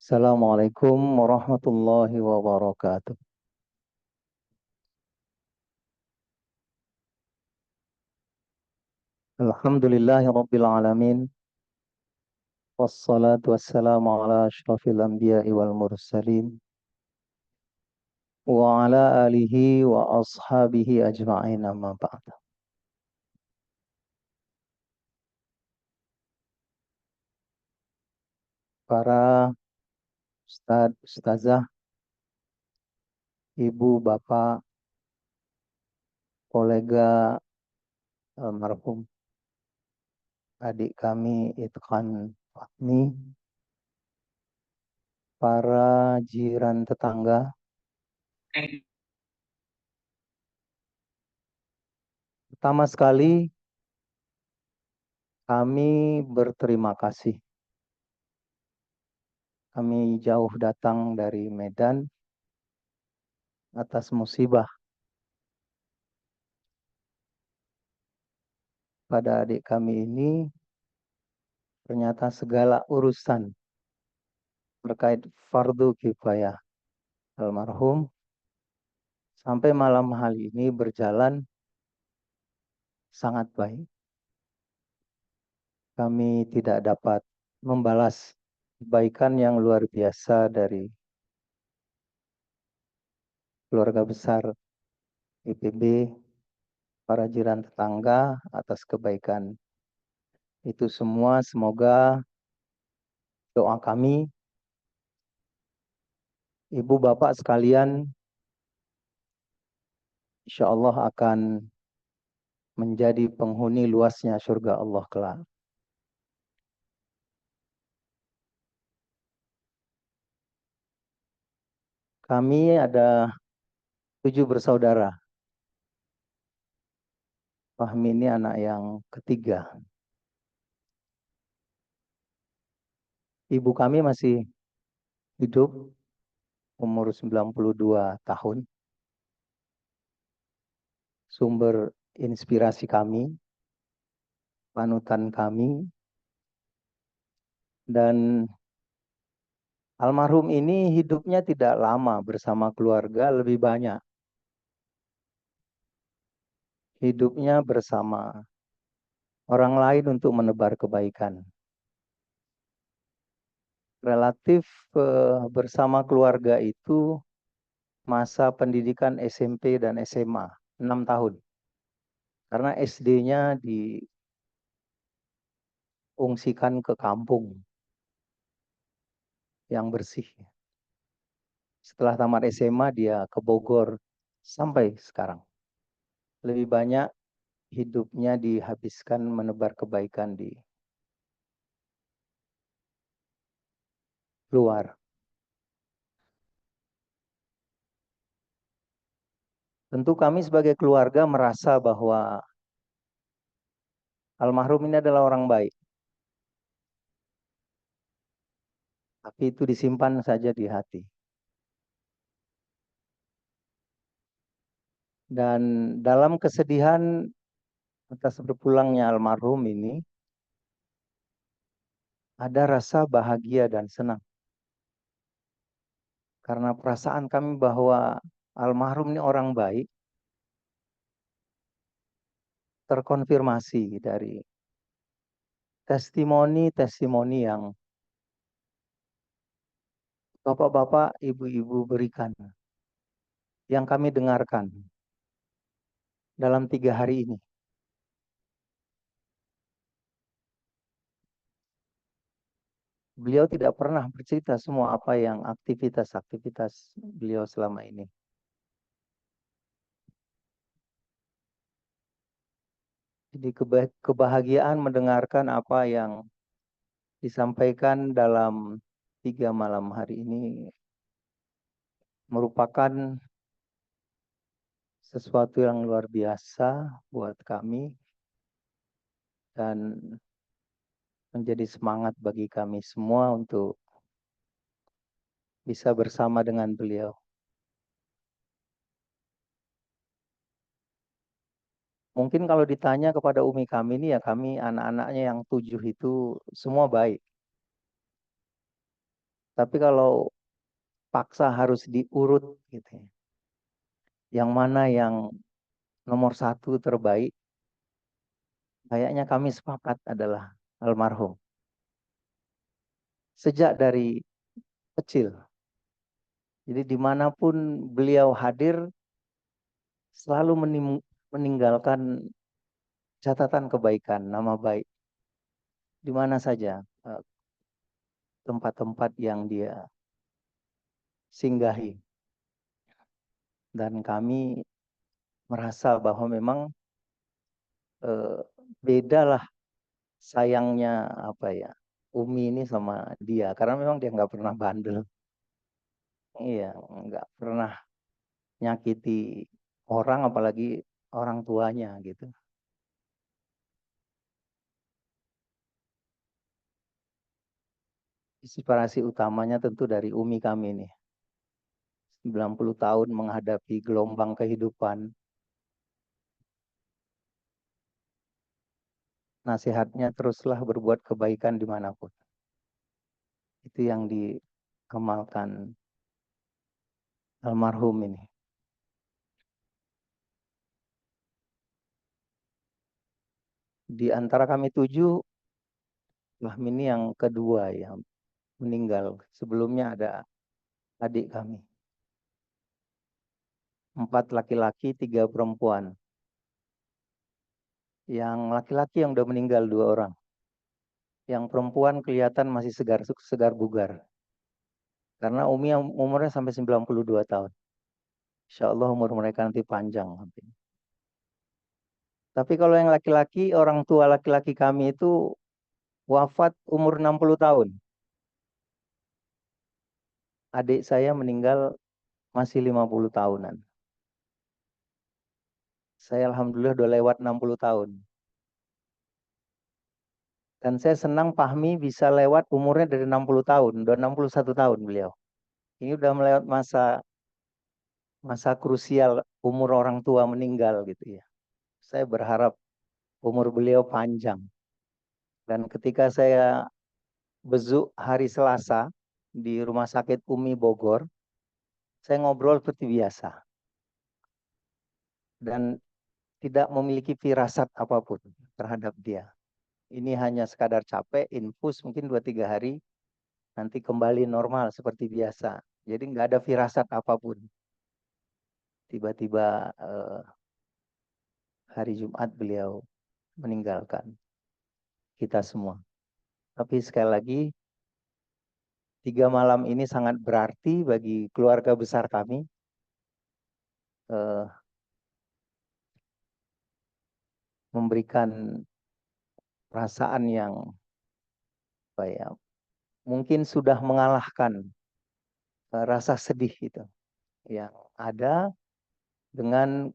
Assalamualaikum warahmatullahi wabarakatuh. Alhamdulillahi rabbil alamin. Wassalatu wassalamu ala ashrafil anbiya'i wal mursalin. Wa ala alihi wa ashabihi ajma'in amma ba'd. Para ustadz, ustazah, ibu, bapak, kolega almarhum adik kami Itqan Fahmi, para jiran tetangga, pertama sekali kami berterima kasih. Kami jauh datang dari Medan atas musibah pada adik kami ini. Ternyata segala urusan terkait fardu kifayah almarhum sampai malam hari ini berjalan sangat baik. Kami tidak dapat membalas kebaikan yang luar biasa dari keluarga besar IPB, para jiran tetangga atas kebaikan itu semua. Semoga doa kami, ibu bapak sekalian, insya Allah akan menjadi penghuni luasnya surga Allah kelak. Kami ada 7 bersaudara. Fahmi ini anak yang ketiga. Ibu kami masih hidup, umur 92 tahun. Sumber inspirasi kami, panutan kami, dan almarhum ini hidupnya tidak lama bersama keluarga, lebih banyak hidupnya bersama orang lain untuk menebar kebaikan. Relatif bersama keluarga itu masa pendidikan SMP dan SMA 6 tahun. Karena SD-nya diungsikan ke kampung yang bersih. Setelah tamat SMA dia ke Bogor sampai sekarang. Lebih banyak hidupnya dihabiskan menebar kebaikan di luar. Tentu kami sebagai keluarga merasa bahwa almarhum ini adalah orang baik. Tapi itu disimpan saja di hati. Dan dalam kesedihan atas berpulangnya almarhum ini, ada rasa bahagia dan senang. Karena perasaan kami bahwa almarhum ini orang baik, terkonfirmasi dari testimoni-testimoni yang bapak-bapak, ibu-ibu berikan, yang kami dengarkan dalam 3 hari ini. Beliau tidak pernah bercerita semua apa yang aktivitas-aktivitas beliau selama ini. Jadi kebahagiaan mendengarkan apa yang disampaikan dalam 3 malam hari ini merupakan sesuatu yang luar biasa buat kami dan menjadi semangat bagi kami semua untuk bisa bersama dengan beliau. Mungkin kalau ditanya kepada umi kami ini, ya kami anak-anaknya yang 7 itu semua baik. Tapi kalau paksa harus diurut gitu ya, yang mana yang nomor 1 terbaik, kayaknya kami sepakat adalah almarhum. Sejak dari kecil. Jadi dimanapun beliau hadir, selalu meninggalkan catatan kebaikan, nama baik. Di mana saja tempat-tempat yang dia singgahi. Dan kami merasa bahwa memang bedalah sayangnya Umi ini sama dia. Karena memang dia nggak pernah bandel. Iya, nggak pernah nyakiti orang, apalagi orang tuanya gitu. Inspirasi utamanya tentu dari Umi kami nih. 90 tahun menghadapi gelombang kehidupan. Nasihatnya teruslah berbuat kebaikan dimanapun. Itu yang diamalkan almarhum ini. Di antara kami 7, Fahmi ini yang kedua yang meninggal. Sebelumnya ada adik kami. 4 laki-laki, 3 perempuan. Yang laki-laki yang udah meninggal 2 orang. Yang perempuan kelihatan masih segar bugar. Karena Umi yang umurnya sampai 92 tahun. Insya Allah umur mereka nanti panjang. Tapi kalau yang laki-laki, orang tua laki-laki kami itu wafat umur 60 tahun. Adik saya meninggal masih 50 tahunan. Saya alhamdulillah udah lewat 60 tahun. Dan saya senang Fahmi bisa lewat umurnya dari 60 tahun, udah 61 tahun beliau. Ini udah melewat masa krusial umur orang tua meninggal gitu ya. Saya berharap umur beliau panjang. Dan ketika saya besuk hari Selasa di Rumah Sakit Umi Bogor, saya ngobrol seperti biasa. Dan tidak memiliki firasat apapun terhadap dia. Ini hanya sekadar capek, infus mungkin 2-3 hari, nanti kembali normal seperti biasa. Jadi nggak ada firasat apapun. Tiba-tiba hari Jumat beliau meninggalkan kita semua. Tapi sekali lagi, 3 malam ini sangat berarti bagi keluarga besar kami. Memberikan perasaan yang mungkin sudah mengalahkan rasa sedih itu yang ada, dengan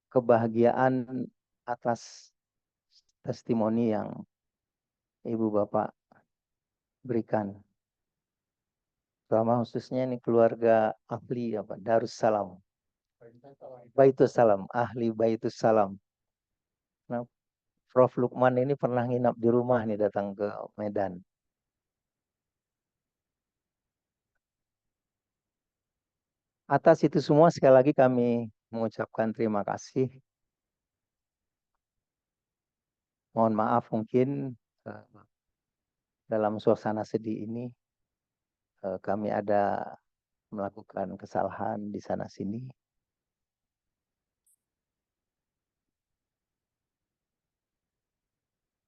kebahagiaan atas testimoni yang Ibu Bapak berikan. Terutama khususnya ini keluarga ahli Darussalam. Baitussalam, ahli Baitussalam. Nah, Prof. Lukman ini pernah nginap di rumah nih datang ke Medan. Atas itu semua sekali lagi kami mengucapkan terima kasih. Mohon maaf mungkin dalam suasana sedih ini kami ada melakukan kesalahan di sana sini.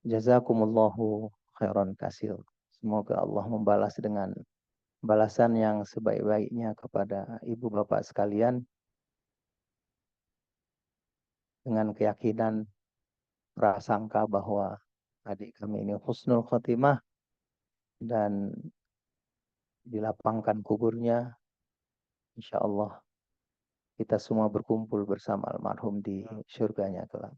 Jazakumullahu khairan kasir. Semoga Allah membalas dengan balasan yang sebaik-baiknya kepada ibu bapak sekalian dengan keyakinan prasangka bahwa adik kami ini husnul khotimah dan dilapangkan kuburnya. Insya Allah kita semua berkumpul bersama almarhum di surganya kelak.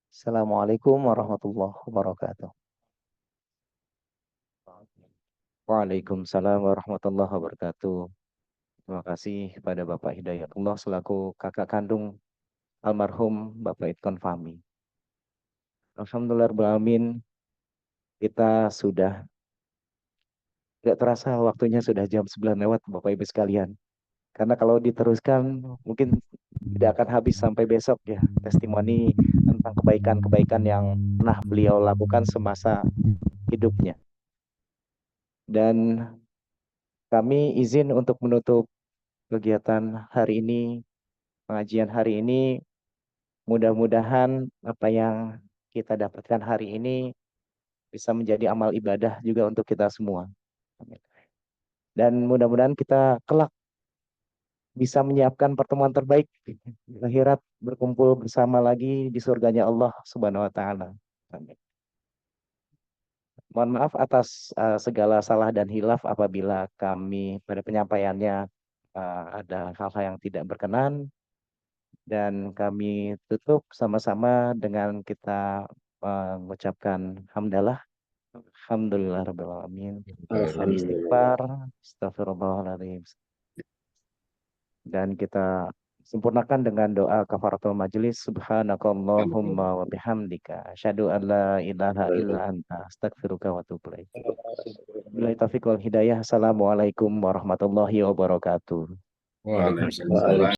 Assalamualaikum warahmatullahi wabarakatuh. Waalaikumsalam warahmatullahi wabarakatuh. Terima kasih kepada Bapak Hidayatullah selaku kakak kandung almarhum Bapak Idkon Fahmi. Alhamdulillahirrahmanirrahim, kita sudah gak terasa waktunya sudah jam 9 lewat Bapak Ibu sekalian. Karena kalau diteruskan mungkin tidak akan habis sampai besok ya, testimoni tentang kebaikan-kebaikan yang pernah beliau lakukan semasa hidupnya. Dan kami izin untuk menutup kegiatan hari ini, pengajian hari ini. Mudah-mudahan apa yang kita dapatkan hari ini bisa menjadi amal ibadah juga untuk kita semua. Dan mudah-mudahan kita kelak bisa menyiapkan pertemuan terbaik di akhirat, berkumpul bersama lagi di surganya Allah Subhanahu wa taala. Amin. Mohon maaf atas segala salah dan hilaf apabila kami pada penyampaiannya ada hal-hal yang tidak berkenan, dan kami tutup sama-sama dengan kita mengucapkan hamdalah, alhamdulillah rabbil alamin, istighfar, astagfirullahaladzim, dan kita sempurnakan dengan doa kafaratul majelis. Subhanakallahumma wa bihamdika asyhadu an la ilaha illa anta astaghfiruka wa atubu ilaik. Billahi taufiq wal hidayah. Assalamualaikum warahmatullahi wabarakatuh. Waalaikumsalam.